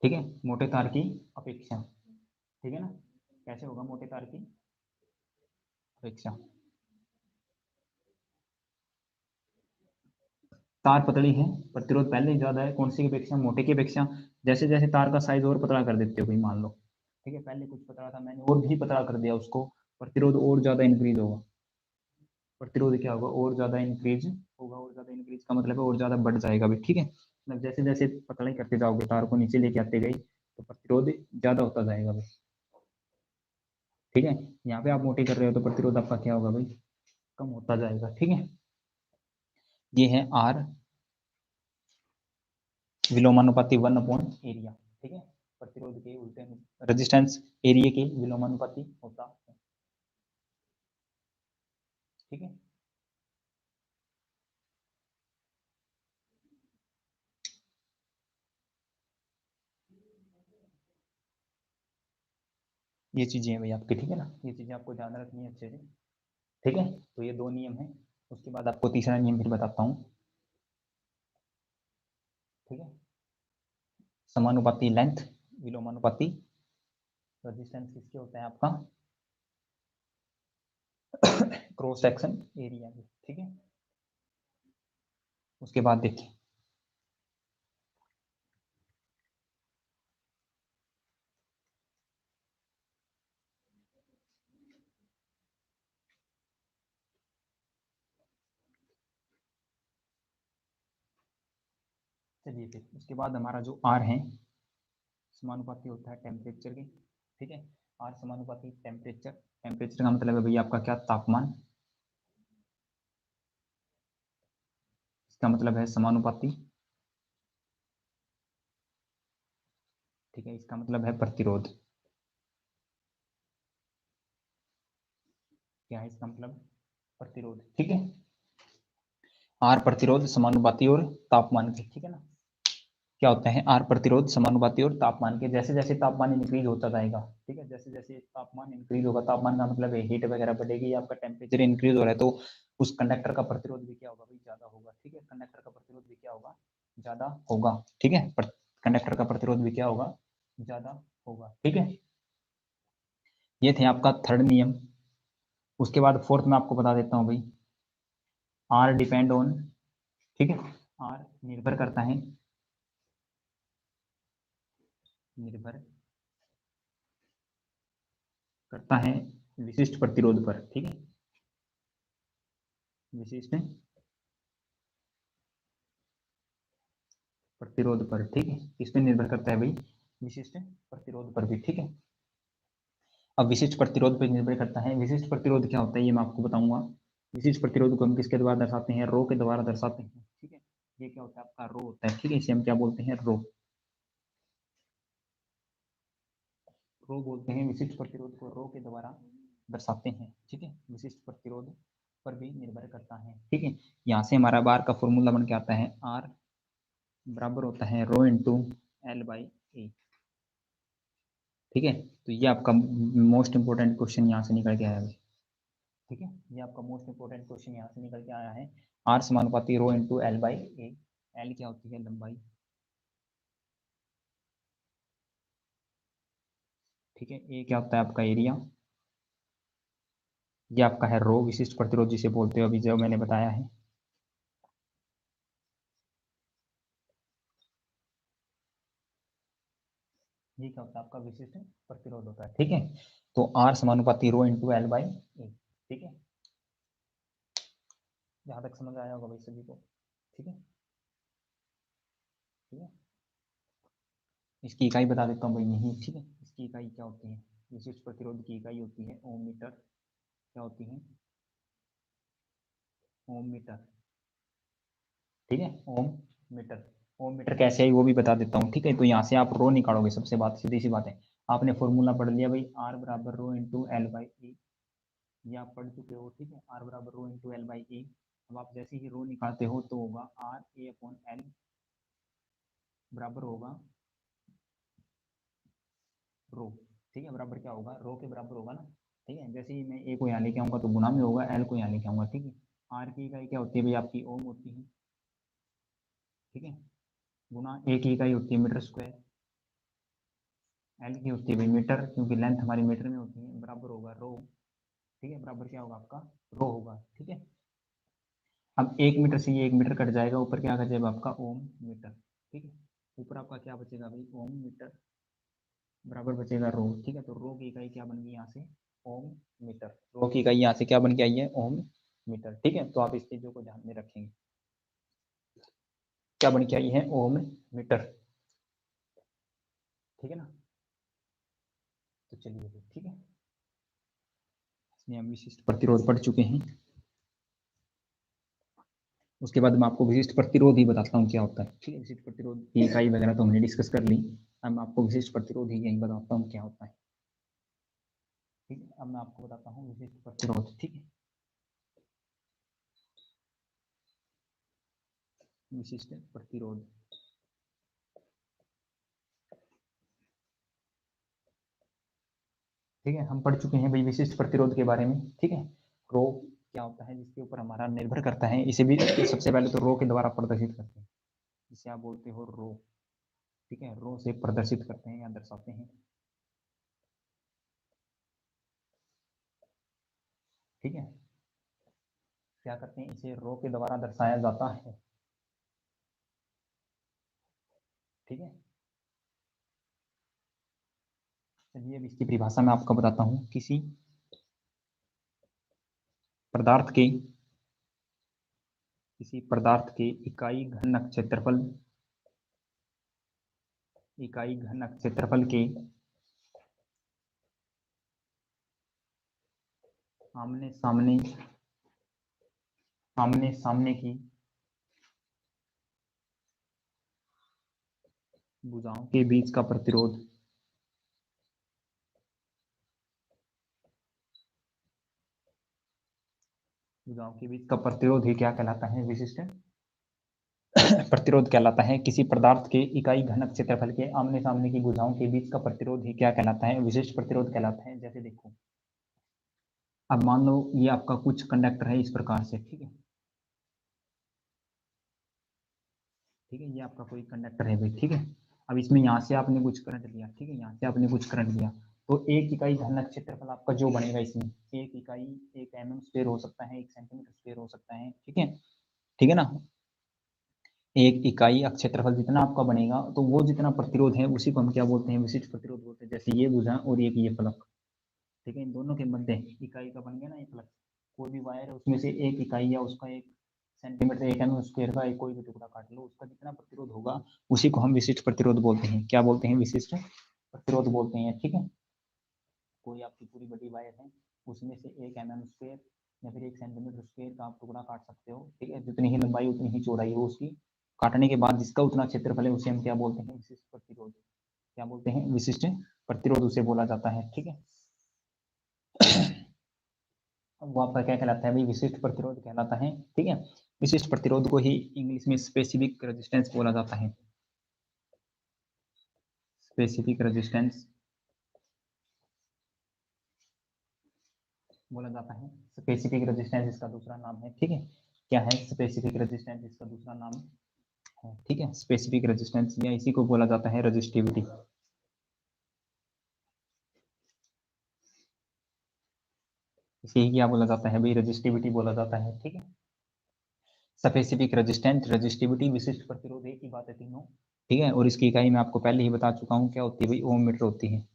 ठीक है, मोटे तार की अपेक्षा, ठीक है ना। कैसे होगा, मोटे तार की अपेक्षा, तार पतली है, प्रतिरोध पहले ही ज्यादा है, कौन सी की अपेक्षा, मोटे की अपेक्षा। जैसे जैसे तार का साइज और पतला कर देते हो भाई, मान लो ठीक है, पहले कुछ पतला था, मैंने और भी पतला कर दिया उसको, प्रतिरोध और ज्यादा इंक्रीज होगा। प्रतिरोध क्या होगा, और ज्यादा इंक्रीज होगा, और ज्यादा इंक्रीज का मतलब है और ज्यादा बढ़ जाएगा भी, ठीक है। मतलब जैसे जैसे पतला ही करते जाओगे, तार को नीचे लेके आते गए, तो प्रतिरोध ज्यादा होता जाएगा भाई, ठीक है। यहाँ पे आप मोटी कर रहे हो तो प्रतिरोध आपका क्या होगा भाई, कम होता जाएगा, ठीक है। ये है आर विलोमानुपाती 1/एरिया, ठीक है। प्रतिरोध के उल्टे रेजिस्टेंस एरिया के विलोमानुपाती होता है, ठीक है। ये चीजें हैं भाई आपकी, ठीक है ना, ये चीजें आपको ध्यान रखनी है अच्छे से, ठीक है। तो ये दो नियम है, उसके बाद आपको तीसरा नियम फिर बताता हूँ, ठीक है। समानुपाती लेंथ विलोमानुपाती रेजिस्टेंस किसके होता है आपका, क्रॉस सेक्शन एरिया, ठीक है। उसके बाद देखिए, चलिए फिर उसके बाद हमारा जो आर है, समानुपाती होता है टेम्परेचर के, ठीक है। आर समानुपाती टेम्परेचर, टेम्परेचर का मतलब है भैया आपका क्या, तापमान, इसका मतलब है समानुपाती, ठीक है। इसका मतलब है प्रतिरोध, क्या है इसका मतलब, प्रतिरोध, ठीक है। आर प्रतिरोध समानुपाती और तापमान के, ठीक है ना। क्या होता है, आर प्रतिरोध समानुपाती और तापमान के, जैसे जैसे तापमान इंक्रीज होता जाएगा, ठीक है, जैसे जैसे तापमान इंक्रीज होगा, तापमान का मतलब है हीट वगैरह बढ़ेगी, आपका टेम्परेचर इंक्रीज हो रहा है, तो उस कंडक्टर का प्रतिरोध भी क्या होगा भाई, ज्यादा होगा, ठीक है। कंडक्टर का प्रतिरोध भी क्या होगा, ज्यादा होगा, ठीक है। कंडक्टर का प्रतिरोध भी क्या होगा, ज्यादा होगा, ठीक है। ये थे आपका थर्ड नियम। उसके बाद फोर्थ में आपको बता देता हूँ भाई, आर डिपेंड ऑन, ठीक है, आर निर्भर करता है, निर्भर करता है विशिष्ट प्रतिरोध पर, ठीक है, विशिष्ट प्रतिरोध पर, ठीक है। किस पे निर्भर करता है भाई, विशिष्ट प्रतिरोध पर भी, ठीक है। अब विशिष्ट प्रतिरोध पर निर्भर करता है, विशिष्ट प्रतिरोध क्या होता है ये मैं आपको बताऊंगा। विशिष्ट प्रतिरोध को हम किसके द्वारा दर्शाते हैं, रो के द्वारा दर्शाते हैं, ठीक है। ये क्या होता है आपका, रो होता है, ठीक है, इसे हम क्या बोलते हैं, रो, रो बोलते हैं विशिष्ट प्रतिरोध को, रो के द्वारा दर्शाते हैं, ठीक है। विशिष्ट प्रतिरोध पर भी निर्भर करता है, ठीक है। यहाँ से हमारा बार का फॉर्मूला बन के आता है, आर बराबर होता है रो इंटू एल बाई ए, ठीक है। तो ये आपका मोस्ट इंपोर्टेंट क्वेश्चन यहाँ से निकल के आया है, ठीक है। ये आपका मोस्ट इंपोर्टेंट क्वेश्चन यहाँ से निकल के आया है, आर समानुपाती rho into L by A. L क्या होती है, लंबाई, ठीक है। ए क्या होता है आपका, एरिया। ये आपका है रो, विशिष्ट प्रतिरोध जिसे बोलते हो, अभी जो मैंने बताया है। ये क्या होता है आपका, विशिष्ट प्रतिरोध होता है, ठीक है। तो आर समानुपाती रो इंटू एल बाई ए, ठीक है। जहां तक समझ आया होगा भाई सभी को, ठीक है, ठीक है। इसकी इकाई बता देता हूँ भाई, यही, ठीक है। इसकी इकाई क्या होती है, विशिष्ट प्रतिरोध की इकाई होती है ओम मीटर, क्या होती है, ओम मीटर, ठीक है, ओम मीटर। ओम मीटर कैसे है वो भी बता देता हूँ, ठीक है। तो यहाँ से आप रो निकालोगे, सबसे बात सीधी सी बात है, आपने फॉर्मूला पढ़ लिया भाई, आर बराबर रो इंटू एल बाई ए, ये आप पढ़ चुके हो, ठीक है। आर बराबर रो इंटू एल बाई ए। अब आप जैसे ही रो निकालते हो तो होगा आर ए अपॉन एल बराबर होगा रो, ठीक है, बराबर क्या होगा, रो के बराबर होगा ना, ठीक है। जैसे ही मैं ए को यहाँ लेके आऊंगा तो गुना में होगा, एल को यहाँ लेके आऊंगा, ठीक है। आर की इकाई क्या होती है भाई, आपकी ओम होती है, ठीक है, गुना ए की इकाई होती है मीटर स्क्वायर, एल की होती है भाई मीटर, क्योंकि लेंथ हमारी मीटर में होती है, बराबर होगा रो, ठीक है, बराबर क्या होगा आपका, रो होगा, ठीक है। अब 1 मीटर से ये 1 मीटर कट जाएगा, ऊपर क्या आ जाएगा आपका ओम मीटर, ठीक है। ऊपर आपका क्या बचेगा भाई, ओम मीटर बराबर बचेगा रो, ठीक है। तो रो की इकाई क्या बन गई यहाँ से, ओम मीटर। रो की इकाई यहाँ से क्या बन के आई है, ओम मीटर, ठीक है। तो आप इस चीजों को ध्यान में रखेंगे, क्या बन के आई है, ओम मीटर, ठीक है ना। तो चलिए ठीक है, इसमें हम विशिष्ट प्रतिरोध पढ़ चुके हैं। उसके बाद मैं आपको विशिष्ट प्रतिरोध ही बताता हूँ क्या होता है, ठीक है। विशिष्ट प्रतिरोध की इकाई वगैरह तो हमने डिस्कस कर ली, अब मैं आपको विशिष्ट प्रतिरोध ही यही बताता हूँ क्या होता है, ठीक है। अब मैं आपको बताता हूँ विशिष्ट प्रतिरोध, ठीक है। विशिष्ट प्रतिरोध, ठीक है। हम पढ़ चुके हैं भाई विशिष्ट प्रतिरोध के बारे में, ठीक है। रो क्या होता है जिसके ऊपर हमारा निर्भर करता है, इसे भी सबसे पहले तो रो के द्वारा प्रदर्शित करते हैं, जिसे आप बोलते हो रो, ठीक है। रो से प्रदर्शित करते हैं या दर्शाते हैं, ठीक है। क्या करते हैं, इसे रो के द्वारा दर्शाया जाता है, ठीक है। चलिए अब इसकी परिभाषा मैं आपको बताता हूँ। किसी पदार्थ के इकाई घनक क्षेत्रफल, इकाई घनक क्षेत्रफल के आमने सामने आमने सामने की भुजाओं के बीच का प्रतिरोध, भुजाओं के बीच का प्रतिरोध ही क्या कहलाता है, विशिष्ट प्रतिरोध कहलाता है। किसी पदार्थ के इकाई घनक क्षेत्रफल के आमने सामने की भुजाओं के बीच का प्रतिरोध ही क्या कहलाता है, विशिष्ट प्रतिरोध कहलाता है। जैसे देखो, अब मान लो ये आपका कुछ कंडक्टर है इस प्रकार से, ठीक है, ठीक है। ये आपका कोई कंडक्टर है भाई, ठीक है। अब इसमें यहाँ से आपने कुछ करंट लिया, ठीक है, यहाँ से आपने कुछ करंट लिया, तो एक इकाई घनक क्षेत्रफल आपका जो बनेगा इसमें, एक इकाई 1 mm² हो सकता है, 1 cm² हो सकता है, ठीक है, ठीक है ना। एक इकाई क्षेत्रफल जितना आपका बनेगा, तो वो जितना प्रतिरोध है उसी को हम क्या बोलते हैं, विशिष्ट प्रतिरोध बोलते हैं। जैसे ये भुजा और एक ये फलक, ठीक है, इन दोनों के मध्य इकाई का बन गया ना ये फलक, कोई भी वायर है उसमें से एक इकाई या उसका 1 सेंटीमीटर 1 mm² का एक कोई भी टुकड़ा काट लो, उसका जितना प्रतिरोध होगा उसी को हम विशिष्ट प्रतिरोध बोलते हैं। क्या बोलते हैं, विशिष्ट प्रतिरोध बोलते हैं, ठीक है। कोई आपकी पूरी बड़ी वायर है, उसमें से 1 mm² या फिर 1 cm² का आप टुकड़ा काट सकते हो, ठीक है। जितनी ही लंबाई उतनी ही चौड़ाई हो उसकी, काटने के बाद जिसका उतना क्षेत्रफल है उसे हम क्या बोलते हैं, विशिष्ट प्रतिरोध। क्या बोलते हैं, विशिष्ट प्रतिरोध उसे बोला जाता है, ठीक है। वो आपका क्या कहलाता है भाई, विशिष्ट प्रतिरोध कहलाता है, ठीक है। विशिष्ट प्रतिरोध को ही इंग्लिश में स्पेसिफिक रेजिस्टेंस बोला जाता है, स्पेसिफिक रेजिस्टेंस बोला जाता है। स्पेसिफिक रेजिस्टेंस इसका दूसरा नाम है, ठीक है। क्या है, स्पेसिफिक रेजिस्टेंस इसका दूसरा नाम है, ठीक है। स्पेसिफिक रेजिस्टेंस या इसी को बोला जाता है रेजिस्टिविटी, इसे ही क्या बोला जाता है भाई, रेजिस्टिविटी बोला जाता है, ठीक है। स्पेसिफिक रेजिस्टेंस, रेजिस्टिविटी, विशिष्ट प्रतिरोध, एक ही बात है तीनों, ठीक है। और इसकी इकाई मैं आपको पहले ही बता चुका हूँ क्या होती है भाई, ओम मीटर होती है।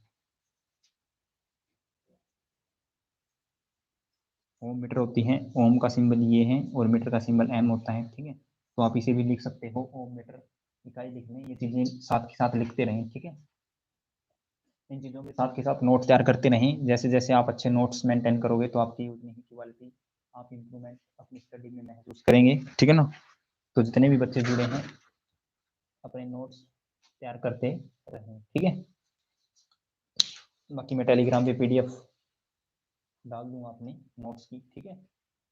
ओम मीटर होती है, ओम का सिंबल ये है और मीटर का सिंबल एम होता है, ठीक है। तो आप इसे भी लिख सकते हो, ओम मीटर इकाई लिखने, ये चीजें साथ के साथ लिखते रहें, ठीक है। इन चीज़ों के साथ नोट तैयार करते रहें। जैसे जैसे आप अच्छे नोट्स मेंटेन करोगे तो आपकी उतनी ही क्वालिटी, आप इम्प्रूवमेंट अपनी स्टडी में महसूस करेंगे, ठीक है ना। तो जितने भी बच्चे जुड़े हैं अपने नोट्स तैयार करते रहें, ठीक है। बाकी मैं टेलीग्राम पे PDF डाल दूंगा अपने नोट्स की, ठीक है।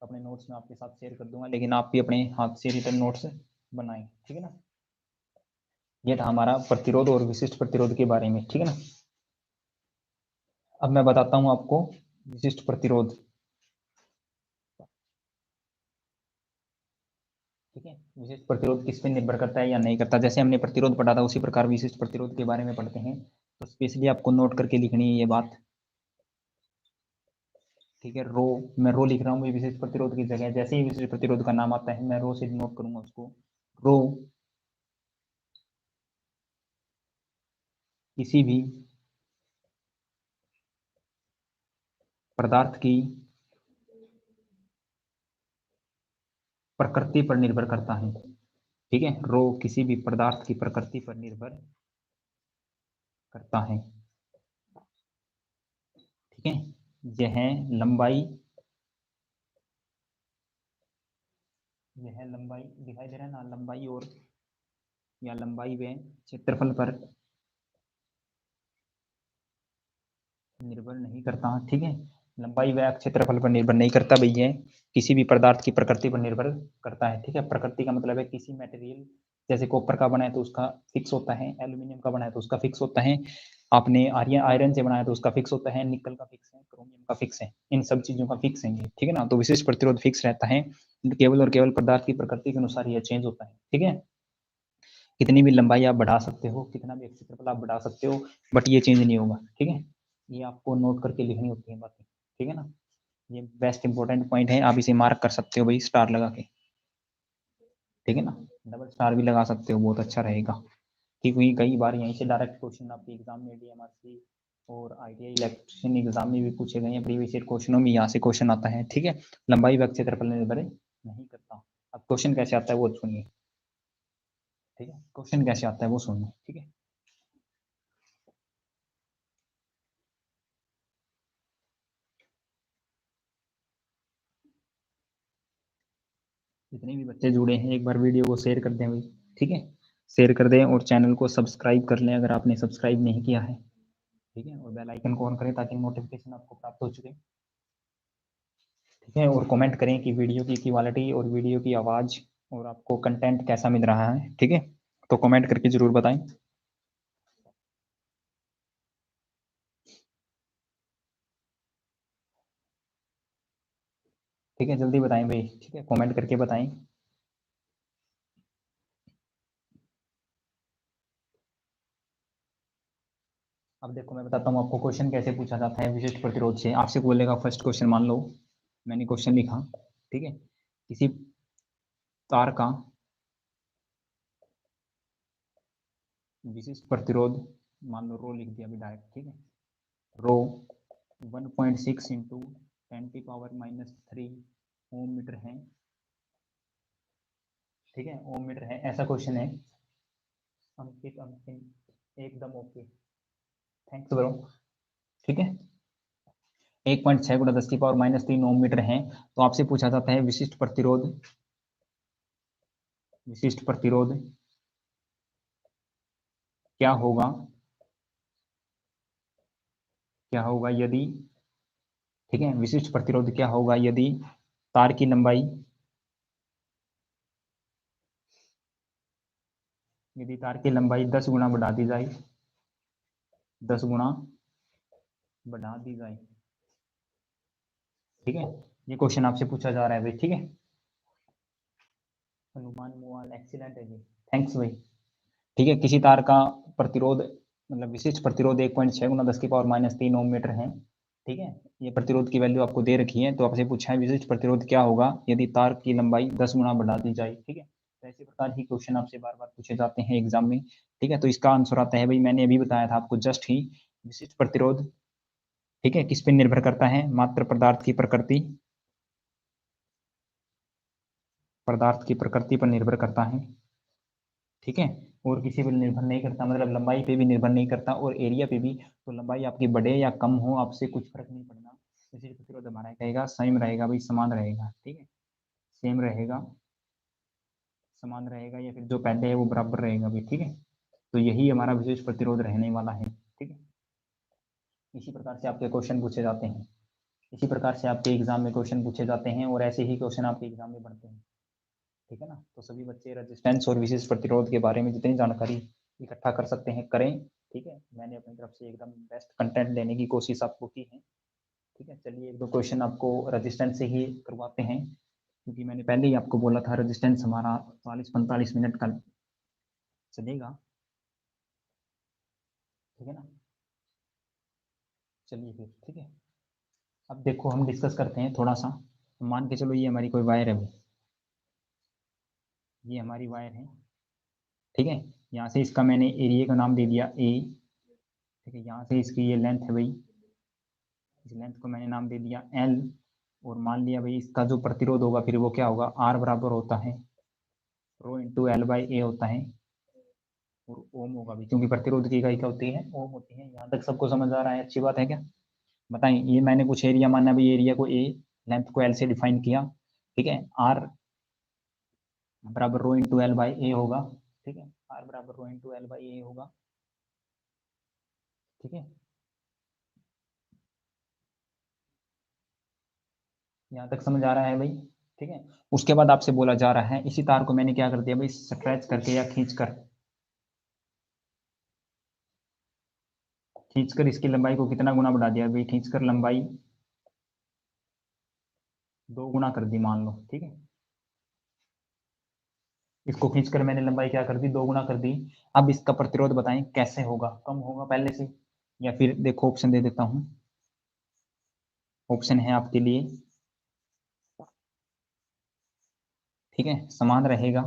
अपने नोट्स में आपके साथ शेयर कर दूंगा, लेकिन आप भी अपने हाथ से रिटर्न नोट्स बनाएं, ठीक है ना। ये था हमारा प्रतिरोध और विशिष्ट प्रतिरोध के बारे में, ठीक है ना। अब मैं बताता हूँ आपको विशिष्ट प्रतिरोध, ठीक है। विशिष्ट प्रतिरोध किस पे निर्भर करता है या नहीं करता, जैसे हमने प्रतिरोध पढ़ा था उसी प्रकार विशिष्ट प्रतिरोध के बारे में पढ़ते हैं। तो स्पेशली आपको नोट करके लिखनी है ये बात, ठीक है, रो, मैं रो लिख रहा हूँ विशिष्ट प्रतिरोध की जगह, जैसे ही विशिष्ट प्रतिरोध का नाम आता है मैं रो से नोट करूंगा उसको। रो किसी भी पदार्थ की प्रकृति पर निर्भर करता है। ठीक है, रो किसी भी पदार्थ की प्रकृति पर निर्भर करता है। ठीक है, यह लंबाई, यह लंबाई दिखाई दे रहा है ना, लंबाई और या लंबाई व क्षेत्रफल पर निर्भर नहीं करता। ठीक है, लंबाई व क्षेत्रफल पर निर्भर नहीं करता भैया, किसी भी पदार्थ की प्रकृति पर निर्भर करता है। ठीक है, प्रकृति का मतलब है किसी मटेरियल, जैसे कॉपर का बना है तो उसका फिक्स होता है, एल्यूमिनियम का बना है तो उसका फिक्स होता है, आपने आयरन से बनाया तो उसका फिक्स होता है, निकल का फिक्स है, क्रोमियम का फिक्स है, इन सब चीजों का फिक्स है ये। ठीक है ना, तो विशिष्ट प्रतिरोध फिक्स रहता है, केवल और केवल पदार्थ की प्रकृति के अनुसार यह चेंज होता है। ठीक है, कितनी भी लंबाई आप बढ़ा सकते हो, कितना भी क्षेत्रफल आप बढ़ा सकते हो, बट ये चेंज नहीं होगा। ठीक है, ये आपको नोट करके लिखनी होती है बातें। ठीक है ना, ये बेस्ट इंपॉर्टेंट पॉइंट है, आप इसे मार्क कर सकते हो भाई स्टार लगा के। ठीक है ना, डबल स्टार भी लगा सकते हो, बहुत अच्छा रहेगा, क्योंकि कई बार यहीं से डायरेक्ट क्वेश्चन आपके एग्जाम में डीएमआरसी और आईटीआई इलेक्ट्रिशियन एग्जाम में भी पूछे गए हैं, प्रीवियस ईयर क्वेश्चनों में यहाँ से क्वेश्चन आता है। ठीक है, लंबाई व क्षेत्रफल निर्भर नहीं करता। अब क्वेश्चन कैसे आता है वो सुनिए। ठीक है, क्वेश्चन कैसे आता है वो सुनिए। ठीक है, जितने भी बच्चे जुड़े हैं एक बार वीडियो को शेयर कर दें भाई। ठीक है, शेयर कर दें और चैनल को सब्सक्राइब कर लें अगर आपने सब्सक्राइब नहीं किया है। ठीक है, और बेल आइकन को ऑन करें ताकि नोटिफिकेशन आपको प्राप्त हो चुके। ठीक है, और कमेंट करें कि वीडियो की क्वालिटी और वीडियो की आवाज़ और आपको कंटेंट कैसा मिल रहा है। ठीक है, तो कमेंट करके ज़रूर बताएं। ठीक है, जल्दी बताएं भाई। ठीक है, कमेंट करके बताएं। अब देखो मैं बताता हूँ आपको क्वेश्चन कैसे पूछा जाता है विशिष्ट प्रतिरोध से। आपसे बोलेगा फर्स्ट क्वेश्चन, मान लो मैंने क्वेश्चन लिखा। ठीक है, किसी तार का विशिष्ट प्रतिरोध, मान लो रो लिख दिया अभी डायरेक्ट। ठीक है, रो 1.6 इंटू 10⁻³ ओम मीटर है। ठीक है, ओम मीटर है, ऐसा क्वेश्चन है। अंकित अंकित एकदम ओके, थैंक्स ब्रो। ठीक है, 1.6 × 10⁻³ ओम मीटर है। तो आपसे पूछा जाता है विशिष्ट प्रतिरोध, विशिष्ट प्रतिरोध क्या होगा, क्या होगा यदि, ठीक है, विशिष्ट प्रतिरोध क्या होगा यदि तार की लंबाई, यदि तार की लंबाई 10 गुना बढ़ा दी जाए, 10 गुना बढ़ा दी जाए। ठीक है, ये क्वेश्चन आपसे पूछा जा रहा है भाई। ठीक है, हनुमान मोबाइल एक्सीलेंट है जी, थैंक्स भाई। ठीक है, किसी तार का प्रतिरोध, मतलब विशिष्ट प्रतिरोध 1.6 × 10⁻³ ओम मीटर है। ठीक है, ये प्रतिरोध की वैल्यू आपको दे रखी है, तो आपसे पूछा है विशिष्ट प्रतिरोध क्या होगा यदि तार की लंबाई 10 गुना बढ़ा दी जाए। ठीक है, तो ऐसे प्रकार ही क्वेश्चन आपसे बार बार पूछे जाते हैं एग्जाम में। ठीक है, तो इसका आंसर आता है भाई, मैंने अभी बताया था आपको जस्ट ही, विशिष्ट प्रतिरोध, ठीक है, किस पे निर्भर करता है, मात्र पदार्थ की प्रकृति, पदार्थ की प्रकृति पर निर्भर करता है। ठीक है, और किसी पर निर्भर नहीं करता, मतलब लंबाई पे भी निर्भर नहीं करता और एरिया पे भी। तो लंबाई आपकी बढ़े या कम हो आपसे कुछ फर्क नहीं पड़ना, इसी प्रतिरोध हमारा कहेगा सेम रहेगा भाई, समान रहेगा। ठीक है, सेम रहेगा, समान रहेगा, या फिर जो पहले है वो बराबर रहेगा भाई। ठीक है, तो यही हमारा विशेष प्रतिरोध रहने वाला है। ठीक है, इसी प्रकार से आपके क्वेश्चन पूछे जाते हैं, इसी प्रकार से आपके एग्जाम में क्वेश्चन पूछे जाते हैं और ऐसे ही क्वेश्चन आपके एग्जाम में बनते हैं। ठीक है ना, तो सभी बच्चे रेजिस्टेंस और विशेष प्रतिरोध के बारे में जितनी जानकारी इकट्ठा कर सकते हैं करें। ठीक है, मैंने अपनी तरफ से एकदम बेस्ट कंटेंट देने की कोशिश आपको की है। ठीक है, चलिए एक दो क्वेश्चन आपको रेजिस्टेंस से ही करवाते हैं, क्योंकि मैंने पहले ही आपको बोला था रेजिस्टेंस हमारा 40-45 मिनट का चलेगा। ठीक है ना, चलिए फिर ठीक है। अब देखो हम डिस्कस करते हैं थोड़ा सा। मान के चलो ये हमारी कोई वायर है भाई, ये हमारी वायर है, ठीक है। यहाँ से इसका मैंने एरिया का नाम दे दिया ए, ठीक है। यहाँ से इसकी ये लेंथ है भाई, इस लेंथ को मैंने नाम दे दिया एल, और मान लिया भाई इसका जो प्रतिरोध होगा फिर वो क्या होगा, आर बराबर होता है रो इंटू एल बाई ए होता है, और ओम होगा भी, क्योंकि प्रतिरोध की इकाई क्या होती है, ओम होती है। यहाँ तक सबको समझ आ रहा है, अच्छी बात है क्या? बताएं, ये मैंने कुछ एरिया माना भाई, एरिया को ए, लेंथ को एल से डिफाइन किया, ठीक है। आर बराबर रो इंटू एल बाई ए होगा, ठीक है। आर बराबर रो इंटू एल बाई ए होगा, ठीक है। यहाँ तक समझ आ रहा है भाई, ठीक है। उसके बाद आपसे बोला जा रहा है इसी तार को मैंने क्या कर दिया भाई, स्ट्रेच करके या खींचकर इसकी लंबाई को कितना गुना बढ़ा दिया भाई, खींचकर लंबाई 2 गुना कर दी मान लो, ठीक है। इसको खींचकर मैंने लंबाई क्या कर दी, 2 गुना कर दी। अब इसका प्रतिरोध बताएं कैसे होगा, कम होगा पहले से, या फिर देखो ऑप्शन दे देता हूं। ऑप्शन है आपके लिए, ठीक है, समान रहेगा,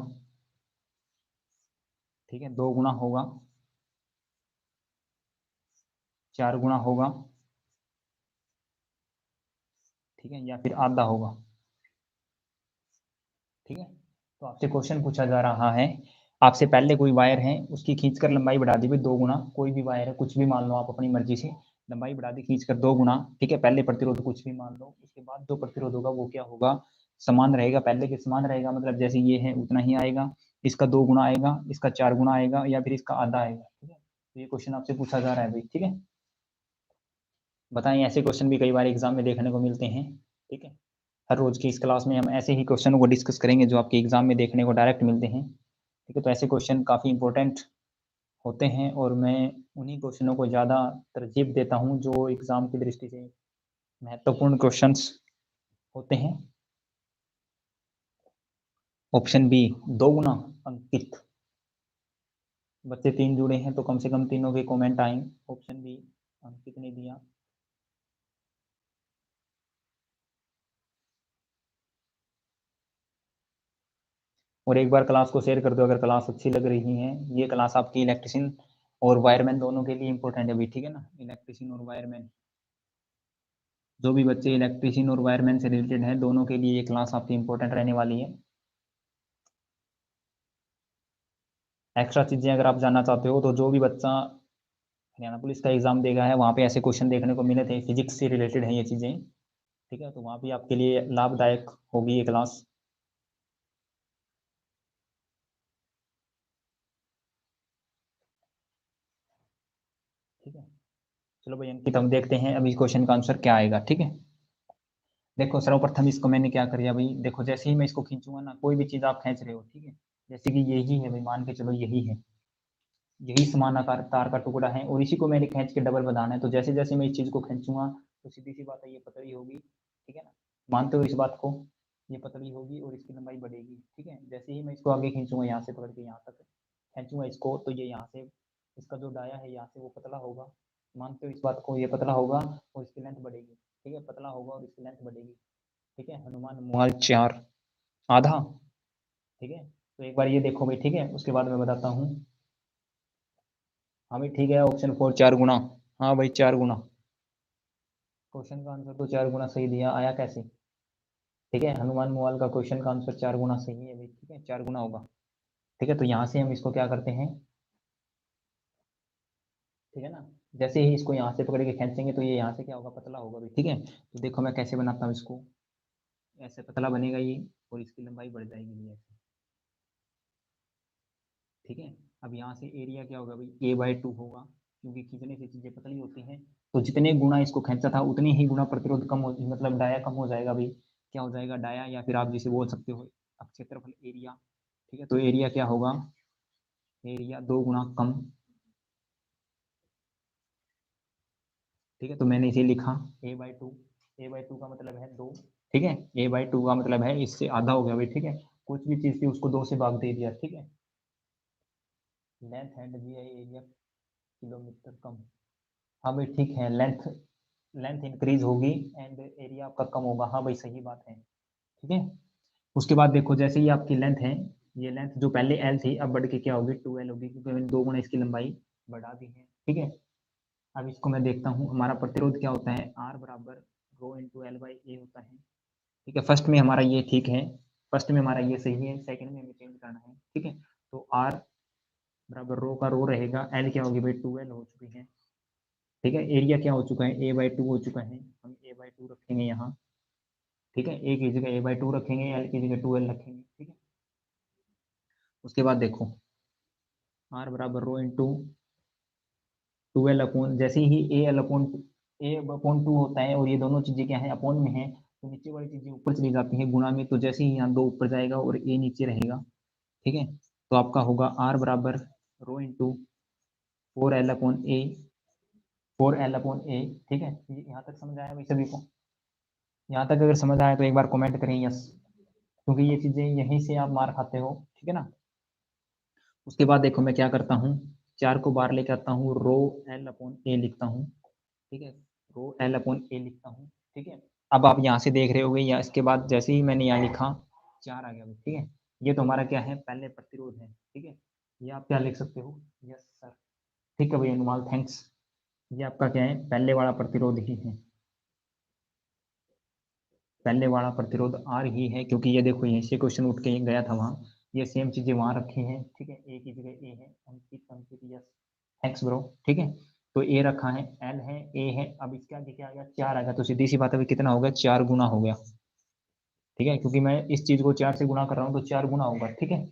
ठीक है, 2 गुना होगा, 4 गुना होगा, ठीक है, या फिर आधा होगा, ठीक है। तो आपसे क्वेश्चन पूछा जा रहा है, आपसे पहले कोई वायर है उसकी खींचकर लंबाई बढ़ा दी भाई 2 गुना, कोई भी वायर है कुछ भी मान लो आप अपनी मर्जी से, लंबाई बढ़ा दी खींचकर 2 गुना, ठीक है। पहले प्रतिरोध कुछ भी मान लो, उसके बाद जो प्रतिरोध होगा वो क्या होगा, समान रहेगा, पहले के समान रहेगा, मतलब जैसे ये है उतना ही आएगा, इसका 2 गुना आएगा, इसका 4 गुना आएगा, या फिर इसका आधा आएगा, ठीक है। तो ये क्वेश्चन आपसे पूछा जा रहा है भाई, ठीक है। बताएं, ऐसे क्वेश्चन भी कई बार एग्जाम में देखने को मिलते हैं, ठीक है। हर रोज की इस क्लास में हम ऐसे ही क्वेश्चनों को डिस्कस करेंगे जो आपके एग्जाम में देखने को डायरेक्ट मिलते हैं, ठीक है। तो ऐसे क्वेश्चन काफ़ी इंपॉर्टेंट होते हैं, और मैं उन्हीं क्वेश्चनों को ज़्यादा तरजीह देता हूं जो एग्जाम की दृष्टि से महत्वपूर्ण क्वेश्चंस होते हैं। ऑप्शन बी, 2 गुना अंकित, बच्चे 3 जुड़े हैं तो कम से कम तीनों के कमेंट आए। ऑप्शन बी अंकित ने दिया। और एक बार क्लास को शेयर कर दो अगर क्लास अच्छी लग रही है। ये क्लास आपकी इलेक्ट्रिशियन और वायरमैन दोनों के लिए इंपॉर्टेंट है भाई, ठीक है ना। इलेक्ट्रिशियन और वायरमैन, जो भी बच्चे इलेक्ट्रिशियन और वायरमैन से रिलेटेड हैं दोनों के लिए ये क्लास आपकी इंपॉर्टेंट रहने वाली है। एक्स्ट्रा चीज़ें अगर आप जानना चाहते हो तो जो भी बच्चा हरियाणा पुलिस का एग्जाम देगा है वहाँ पे ऐसे क्वेश्चन देखने को मिले थे, फिजिक्स से रिलेटेड है ये चीज़ें, ठीक है। तो वहाँ भी आपके लिए लाभदायक होगी ये क्लास, ठीक है। चलो भाई अंकित, हम देखते हैं अभी क्वेश्चन का आंसर क्या आएगा, ठीक है। देखो सर्वप्रथम इसको मैंने क्या कर दिया भाई, देखो जैसे ही मैं इसको खींचूंगा ना, कोई भी चीज़ आप खींच रहे हो, ठीक है, जैसे कि यही है भाई, मान के चलो यही है, यही समान आकार तार का टुकड़ा है, और इसी को मैंने खींच के डबल बनाना है। तो जैसे जैसे मैं इस चीज़ को खींचूंगा तो सीधी सी बात है ये पतली होगी, ठीक है ना। मानते हो इस बात को, ये पतली होगी और इसकी लंबाई बढ़ेगी, ठीक है। जैसे ही मैं इसको आगे खींचूंगा यहाँ से पकड़ के यहाँ तक खींचूंगा इसको, तो ये यहाँ से इसका जो डाया है यहाँ से वो पतला होगा, मानते हो इस बात को, ये पतला होगा और इसकी लेंथ बढ़ेगी, ठीक है, पतला होगा और इसकी लेंथ बढ़ेगी, ठीक है। हनुमान मुहाल 4 आधा, ठीक है। तो एक बार ये देखो भाई, ठीक है, उसके बाद मैं बताता हूँ। हाँ भाई ठीक है, ऑप्शन 4 4 गुना, हाँ भाई 4 गुना, क्वेश्चन का आंसर तो 4 गुना सही दिया, आया कैसे, ठीक है। हनुमान मुवाल का क्वेश्चन का आंसर 4 गुना सही है भाई, ठीक है, 4 गुना होगा, ठीक है। तो यहाँ से हम इसको क्या करते हैं, ठीक है ना, जैसे ही इसको यहाँ से पकड़ के खींचेंगे तो ये यहाँ से क्या होगा, पतला होगा भाई, ठीक है। तो देखो मैं कैसे बनाता हूँ इसको, ऐसे पतला बनेगा ये, और इसकी लंबाई बढ़ जाएगी ये ऐसे, ठीक है। अब यहाँ से एरिया क्या होगा भाई, A/2 होगा, क्योंकि खींचने से चीज़ें पतली होती हैं। तो जितने गुना इसको खींचा था उतनी ही गुना प्रतिरोध कम हो, मतलब डाया कम हो जाएगा भाई, क्या हो जाएगा डाया, या फिर आप जिसे बोल सकते हो अब क्षेत्रफल एरिया, ठीक है। तो एरिया क्या होगा, एरिया 2 गुना कम, ठीक है। तो मैंने इसे लिखा A/2, A/2 का मतलब है 2, ठीक है। A/2 का मतलब है इससे आधा हो गया भाई, ठीक है। कुछ भी चीज़ थी उसको 2 से भाग दे दिया, ठीक है। लेंथ एंड दिया एरिया किलोमीटर कम, हाँ भाई ठीक है, लेंथ लेंथ इंक्रीज होगी एंड एरिया आपका कम होगा। हाँ भाई सही बात है, ठीक है। उसके बाद देखो जैसे ही आपकी लेंथ है, ये लेंथ जो पहले एल थी अब बढ़ के क्या होगी 2L होगी, क्योंकि मैंने 2 गुना इसकी लंबाई बढ़ा दी है, ठीक है। अब इसको मैं देखता हूँ हमारा प्रतिरोध क्या होता है, R बराबर रो इंटू एल बाई ए होता है, ठीक है। फर्स्ट में हमारा ये ठीक है, फर्स्ट में हमारा ये सही है, सेकंड में हमें चेंज करना है, ठीक है। तो R बराबर रो का रो रहेगा, L क्या होगी भाई 2L हो चुकी है, ठीक है। एरिया क्या हो चुका है A/2 हो चुका है, हम A/2 रखेंगे यहाँ, ठीक है। A की जगह A/2 रखेंगे, L की जगह 2L रखेंगे, ठीक है। उसके बाद देखो R बराबर रो इंटू 2L अपॉन, जैसे ही A/2 होता है और ये दोनों चीजें क्या है अपॉन में है, तो नीचे वाली चीजें ऊपर चली जाती है गुणा में, तो जैसे ही यहाँ 2 ऊपर जाएगा और A नीचे रहेगा, ठीक है। तो आपका होगा R बराबर रो इंटू 4L/A, 4L/A, ठीक है। यहाँ तक समझ आया भाई सभी को? यहाँ तक अगर समझ आया तो एक बार कमेंट करें यस, क्योंकि ये चीजें यहीं से आप मार खाते हो, ठीक है ना। उसके बाद देखो मैं क्या करता हूँ, 4 को बाहर लेके आता हूँ, रो L/A लिखता हूँ, ठीक है। रो L/A लिखता हूँ, ठीक है। अब आप यहाँ से देख रहे होगे, या इसके बाद जैसे ही मैंने यहाँ लिखा 4 आ गया, ठीक है। ये तो हमारा क्या है पहले प्रतिरोध है, ठीक है। ये आप क्या लिख सकते हो, यस सर, ठीक है भैया अनुमाल थैंक्स। ये आपका क्या है पहले वाला प्रतिरोध ही है, पहले वाला प्रतिरोध R ही है, क्योंकि ये देखो यहीं से क्वेश्चन उठ के गया था वहाँ, ये सेम चीजें वहाँ रखी हैं, ठीक है। A की जगह A है, अंकित अंकित यस थैंक्स ब्रो, ठीक है। तो A रखा है, L है, A है, अब इसके आगे क्या आ गया 4 आ गया, तो सीधी सी बात है कितना हो गया 4 गुना हो गया, ठीक है। क्योंकि मैं इस चीज को 4 से गुना कर रहा हूँ तो 4 गुना होगा, ठीक है।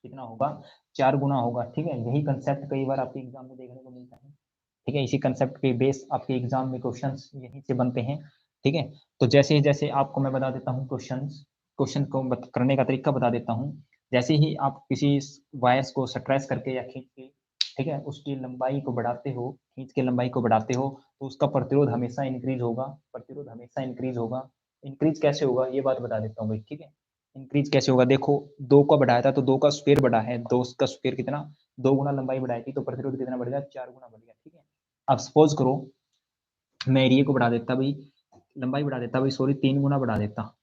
कितना होगा 4 गुना होगा, ठीक है। यही कंसेप्ट कई बार आपके एग्जाम में देखने को मिलता है, ठीक है। इसी कंसेप्ट पे बेस आपके एग्जाम में क्वेश्चंस यहीं से बनते हैं, ठीक है। तो जैसे जैसे आपको मैं बता देता हूँ क्वेश्चन को करने का तरीका बता देता हूँ। जैसे ही आप किसी वायर्स को स्ट्रेस करके या खींच के, ठीक है, उसकी लंबाई को बढ़ाते हो, खींच के लंबाई को बढ़ाते हो, तो उसका प्रतिरोध हमेशा इंक्रीज होगा, प्रतिरोध हमेशा इंक्रीज होगा। इंक्रीज कैसे होगा ये बात बता देता हूँ भाई, ठीक है। इंक्रीज कैसे होगा, देखो 2 का बढ़ाया था तो 2 का स्क्वायर बढ़ा है, 2 का स्क्वायर कितना 2 गुना लंबाई बढ़ाई थी, तो प्रतिरोध कितना बढ़ गया 4 गुना बढ़ गया, ठीक है। अब सपोज करो मैं एरिया को बढ़ा देता भाई, लंबाई बढ़ा देता भाई, सॉरी 3 गुना बढ़ा देता,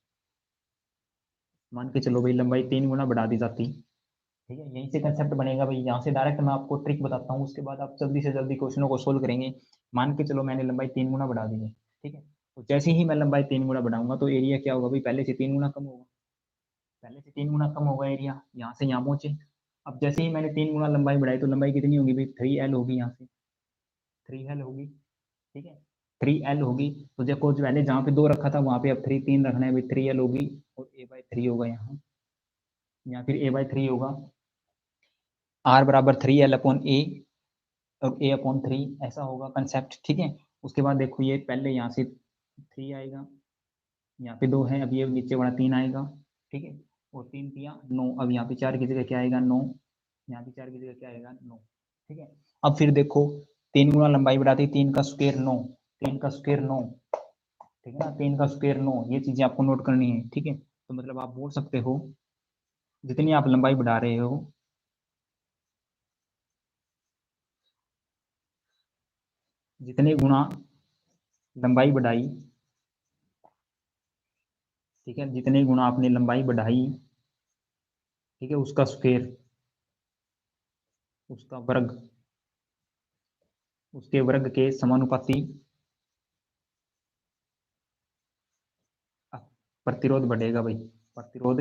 मान के चलो भाई लंबाई 3 गुना बढ़ा दी जाती, ठीक है। यहीं से कंसेप्ट बनेगा भाई, यहाँ से डायरेक्ट मैं आपको ट्रिक बताता हूँ, उसके बाद आप जल्दी से जल्दी क्वेश्चनों को सोल्व करेंगे। मान के चलो मैंने लंबाई 3 गुना बढ़ा दी है, ठीक है। तो जैसे ही मैं लंबाई 3 गुना बढ़ाऊंगा तो एरिया क्या होगा भाई पहले से 3 गुना कम होगा, पहले से 3 गुना कम होगा एरिया, यहाँ से यहाँ पहुंचे। अब जैसे ही मैंने 3 गुना लंबाई बढ़ाई तो लंबाई कितनी होगी भाई 3L होगी, यहाँ से 3L होगी, ठीक है। 3L होगी, तो देखो जो पहले जहाँ पे 2 रखा था वहाँ पे अब 3 रखना है भाई, 3L होगी और A/3 होगा यहाँ, या फिर A/3 होगा। R बराबर 3L/A और A/3 ऐसा होगा कंसेप्ट, ठीक है। उसके बाद देखो ये पहले यहाँ से 3 आएगा, यहाँ पे 2 है, अब ये नीचे वाला 3 आएगा, ठीक है। और 3 तिया 9, अब यहाँ पे 4 की जगह क्या आएगा 9, यहाँ पे 4 की जगह क्या आएगा 9, ठीक है। अब फिर देखो 3 गुना लंबाई बढ़ाती, 3 का स्क्वायर 9, 3 का स्क्वायर 9, ठीक है ना, 3 का स्क्वायर 9, ये चीजें आपको नोट करनी है, ठीक है। तो मतलब आप बोल सकते हो जितनी आप लंबाई बढ़ा रहे हो, जितने गुना लंबाई बढ़ाई, ठीक है, जितने गुना आपने लंबाई बढ़ाई, ठीक है, उसका स्क्वायर, उसका वर्ग, उसके वर्ग के समानुपाती प्रतिरोध बढ़ेगा भाई, प्रतिरोध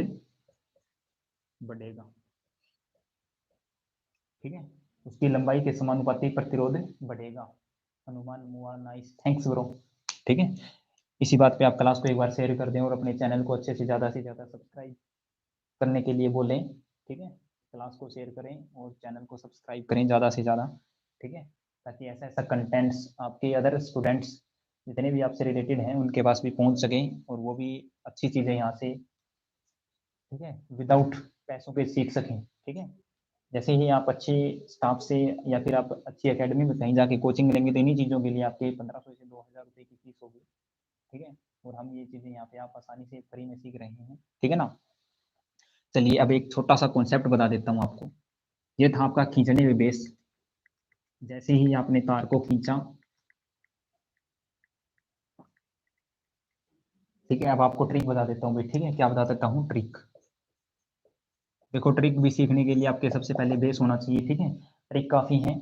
बढ़ेगा, ठीक है। उसकी लंबाई के समानुपाती प्रतिरोध बढ़ेगा। अनुमान मुआ नाइस थैंक्स ब्रो, ठीक है। इसी बात पे आप क्लास को एक बार शेयर कर दें और अपने चैनल को अच्छे से ज़्यादा सब्सक्राइब करने के लिए बोलें, ठीक है। क्लास को शेयर करें और चैनल को सब्सक्राइब करें ज़्यादा से ज़्यादा, ठीक है, ताकि ऐसा ऐसा कंटेंट्स आपके अदर स्टूडेंट्स जितने भी आपसे रिलेटेड हैं उनके पास भी पहुंच सकें और वो भी अच्छी चीज़ें यहाँ से, ठीक है, विदाउट पैसों के सीख सकें, ठीक है। जैसे ही आप अच्छे स्टाफ से या फिर आप अच्छी एकेडमी में कहीं जाके कोचिंग लेंगे तो इन्हीं चीज़ों के लिए आपके 1500 से 2000 रुपये की फीस होगी, ठीक है। और हम ये चीज़ें यहाँ पे आप आसानी से फ्री में सीख रहे हैं, ठीक है ना। चलिए अब एक छोटा सा कॉन्सेप्ट बता देता हूँ आपको। ये था आपका खींचने में बेस, जैसे ही आपने तार को खींचा, ठीक है, अब आपको ट्रिक बता देता हूँ भाई, ठीक है, क्या बता देता हूँ ट्रिक। देखो ट्रिक भी सीखने के लिए आपके सबसे पहले बेस होना चाहिए, ठीक है। ट्रिक काफ़ी हैं,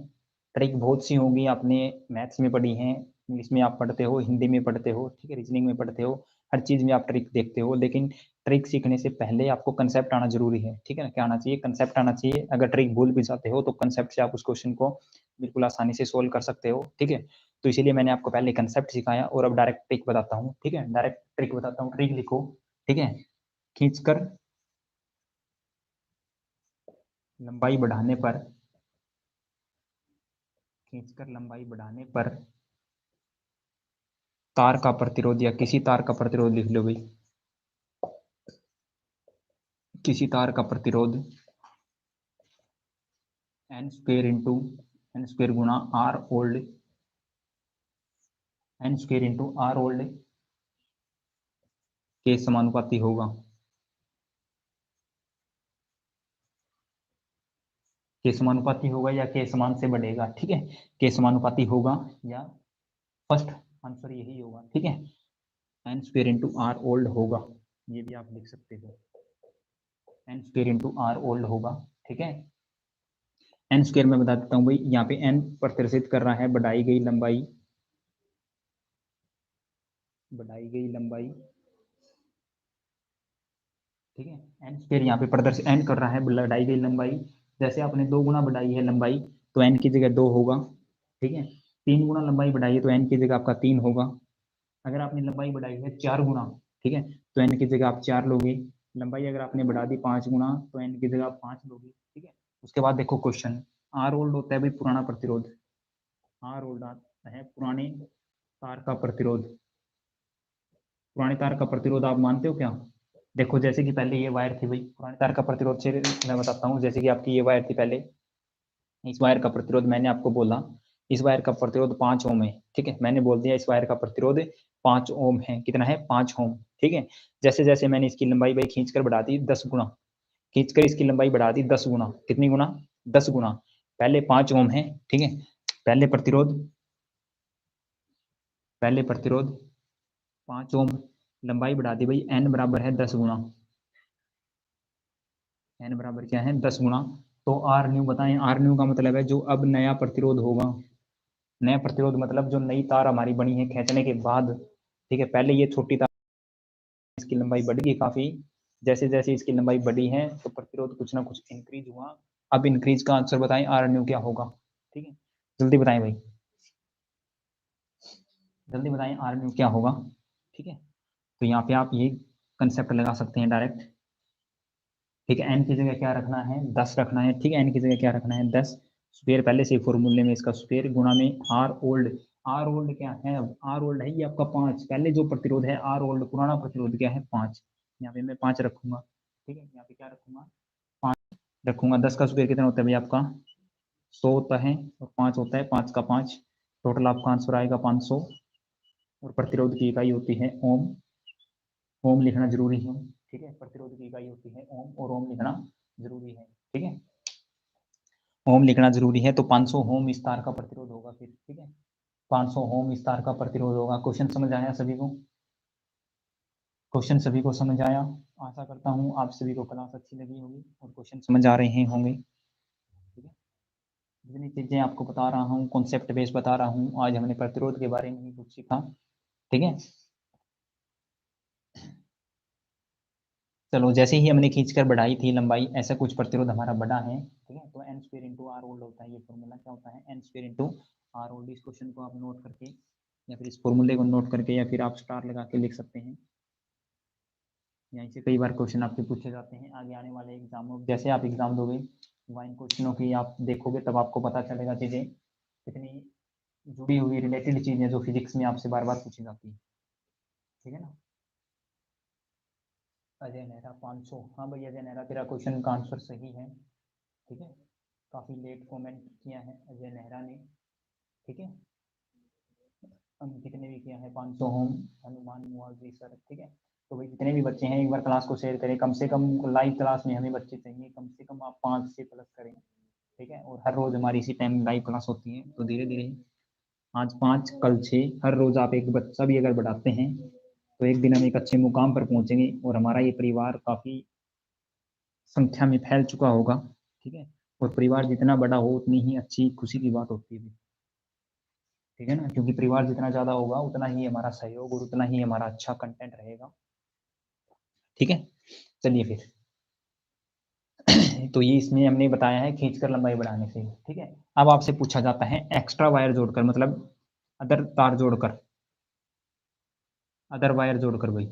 ट्रिक बहुत सी होंगी, आपने मैथ्स में पढ़ी हैं, इंग्लिश में आप पढ़ते हो, हिंदी में पढ़ते हो, ठीक है, रीजनिंग में पढ़ते हो, हर चीज़ में आप ट्रिक देखते हो। लेकिन ट्रिक सीखने से पहले आपको कंसेप्ट आना जरूरी है, ठीक है ना। क्या आना चाहिए? कंसेप्ट आना चाहिए। अगर ट्रिक भूल भी जाते हो तो कंसेप्ट से आप उस क्वेश्चन को बिल्कुल आसानी से सोल्व कर सकते हो, ठीक है। तो इसीलिए मैंने आपको पहले कंसेप्ट सिखाया और अब डायरेक्ट ट्रिक बताता हूँ, ठीक है। डायरेक्ट ट्रिक बताता हूँ, ट्रिक लिखो, ठीक है। खींचकर लंबाई बढ़ाने पर, खींचकर लंबाई बढ़ाने पर तार का प्रतिरोध, या किसी तार का प्रतिरोध लिख लो भाई, किसी तार का प्रतिरोध N square into N square गुणा R old, N square into R old के समानुपाती होगा, के समानुपाती होगा या के समान से बढ़ेगा, ठीक है। के समानुपाती होगा या फर्स्ट आंसर यही होगा, ठीक है। N square into R old होगा, ये भी आप लिख सकते हो, N square into R old होगा, ठीक है। एन स्क्वेयर में बता देता हूँ भाई, यहाँ पे एन प्रदर्शित कर रहा है बढ़ाई गई लंबाई, बढ़ाई गई लंबाई, ठीक है। एन स्क्वेयर यहाँ पे प्रदर्शित एन कर रहा है बढ़ाई गई लंबाई, जैसे आपने 2 गुना बढ़ाई है लंबाई तो एन की जगह 2 होगा, ठीक है। 3 गुना लंबाई बढ़ाई है तो एन की जगह आपका 3 होगा। अगर आपने लंबाई बढ़ाई है 4 गुना, ठीक है, तो एन की जगह आप 4 लोगे। लंबाई अगर आपने बढ़ा दी 5 गुना तो एन की जगह आप 5 लोगे, ठीक है। उसके बाद देखो क्वेश्चन, आर ओल्ड होता है भाई पुराना प्रतिरोध, आर ओल्ड आता है पुराने तार का प्रतिरोध। पुराने तार का प्रतिरोध आप मानते हो क्या? देखो जैसे कि पहले ये वायर थी भाई, पुराने तार का प्रतिरोध से मैं बताता हूँ, जैसे कि आपकी ये वायर थी पहले, इस वायर का प्रतिरोध मैंने आपको बोला, इस वायर का प्रतिरोध 5 ओम है, ठीक है। मैंने बोल दिया इस वायर का प्रतिरोध 5 ओम है, कितना है? 5 ओम, ठीक है। जैसे जैसे मैंने इसकी लंबाई भाई खींचकर बढ़ा दी 10 गुना, खींचकर इसकी लंबाई बढ़ा दी 10 गुना, कितनी गुना? 10 गुना। पहले 5 ओम है, ठीक है, पहले प्रतिरोध, पहले प्रतिरोध 5 ओम, लंबाई बढ़ा दी भाई एन बराबर है 10 गुना, एन बराबर क्या है? 10 गुना। तो आर न्यू बताएं, आर न्यू का मतलब है जो अब नया प्रतिरोध होगा, नया प्रतिरोध मतलब जो नई तार हमारी बनी है खींचने के बाद, ठीक है। पहले ये छोटी तार, इसकी लंबाई बढ़ गई काफी, जैसे जैसे इसकी लंबाई बढ़ी है तो प्रतिरोध कुछ ना कुछ इंक्रीज हुआ। अब इंक्रीज का आंसर बताएं, आर न्यू क्या होगा, ठीक है, जल्दी बताएं भाई, जल्दी बताएं आर न्यू क्या होगा, ठीक है। तो यहाँ पे आप ये कंसेप्ट लगा सकते हैं डायरेक्ट, ठीक है। एन की जगह क्या रखना है? 10 रखना है, ठीक है। एन की जगह क्या रखना है? 10 स्क्वायर, पहले से फॉर्मूले में इसका स्क्वायर गुणा में आर ओल्ड, आर ओल्ड क्या है? आर ओल्ड है ये आपका 5, पहले जो प्रतिरोध है आर ओल्ड पुराना प्रतिरोध क्या है? 5। यहाँ पे मैं 5 रखूंगा, ठीक है। यहाँ पे क्या रखूंगा? 5 रखूंगा। 10 का स्क्वायर कितना होता है भाई आपका? 100 होता है, और 5 होता है, 5 का 5, टोटल आपका आंसर आएगा 500। और प्रतिरोध की इकाई होती है ओम, ओम लिखना जरूरी है, ठीक है। प्रतिरोध की इकाई होती है ओम, और ओम लिखना जरूरी है, ठीक है। ओम लिखना जरूरी है, तो 500 ओम इस तार का प्रतिरोध होगा फिर, ठीक है। 500 ओम इस तार का प्रतिरोध होगा। क्वेश्चन समझ आया सभी को? क्वेश्चन सभी को समझ आया? आशा करता हूँ आप सभी को क्लास अच्छी लगी होगी और क्वेश्चन समझ आ रहे होंगे, ठीक है। जितनी चीजें आपको बता रहा हूँ कॉन्सेप्ट बेस बता रहा हूँ, आज हमने प्रतिरोध के बारे में ही कुछ सीखा, ठीक है। चलो, जैसे ही हमने खींचकर बढ़ाई थी लंबाई, ऐसा कुछ प्रतिरोध हमारा बढ़ा है, ठीक है। तो N square into R old होता है, ये फॉर्मूला क्या होता है? N square into R old. इस क्वेश्चन को आप नोट करके, या फिर इस फॉर्मूले को नोट करके, या फिर आप स्टार लगा के लिख सकते हैं। यहीं से कई बार क्वेश्चन आपके पूछे जाते हैं आगे आने वाले एग्जामों, जैसे आप एग्जाम दोगे वहाँ इन क्वेश्चनों की आप देखोगे तब आपको पता चलेगा चीज़ें कितनी जुड़ी हुई रिलेटेड चीज़ें जो फिजिक्स में आपसे बार बार पूछी जाती है, ठीक है ना। अजय नेहरा 500, हाँ भाई अजय नेहरा, तेरा क्वेश्चन का आंसर सही है, ठीक है। काफ़ी लेट कमेंट किया है अजय नेहरा ने, ठीक है। अंकित ने भी किया है 500 होम, हनुमान मुआवजी सर, ठीक है। तो भाई जितने भी बच्चे हैं एक बार क्लास को शेयर करें, कम से कम लाइव क्लास में हमें बच्चे चाहिए, कम से कम आप 5 से प्लस करें, ठीक है। और हर रोज हमारी इसी टाइम लाइव क्लास होती है, तो धीरे धीरे आज 5 कल 6, हर रोज आप एक बच्चा भी अगर बढ़ाते हैं तो एक दिन हम एक अच्छे मुकाम पर पहुंचेंगे और हमारा ये परिवार काफ़ी संख्या में फैल चुका होगा, ठीक है? और परिवार जितना बड़ा हो उतनी ही अच्छी खुशी की बात होती है, ठीक है ना? क्योंकि परिवार जितना ज़्यादा होगा उतना ही हमारा सहयोग और उतना ही हमारा अच्छा कंटेंट रहेगा, ठीक है? चलिए फिर तो ये इसमें हमने बताया है खींचकर लंबाई बढ़ाने से, ठीक है? अब आपसे पूछा जाता है एक्स्ट्रा वायर जोड़कर मतलब अदर तार जोड़कर, अदर वायर जोड़कर भाई,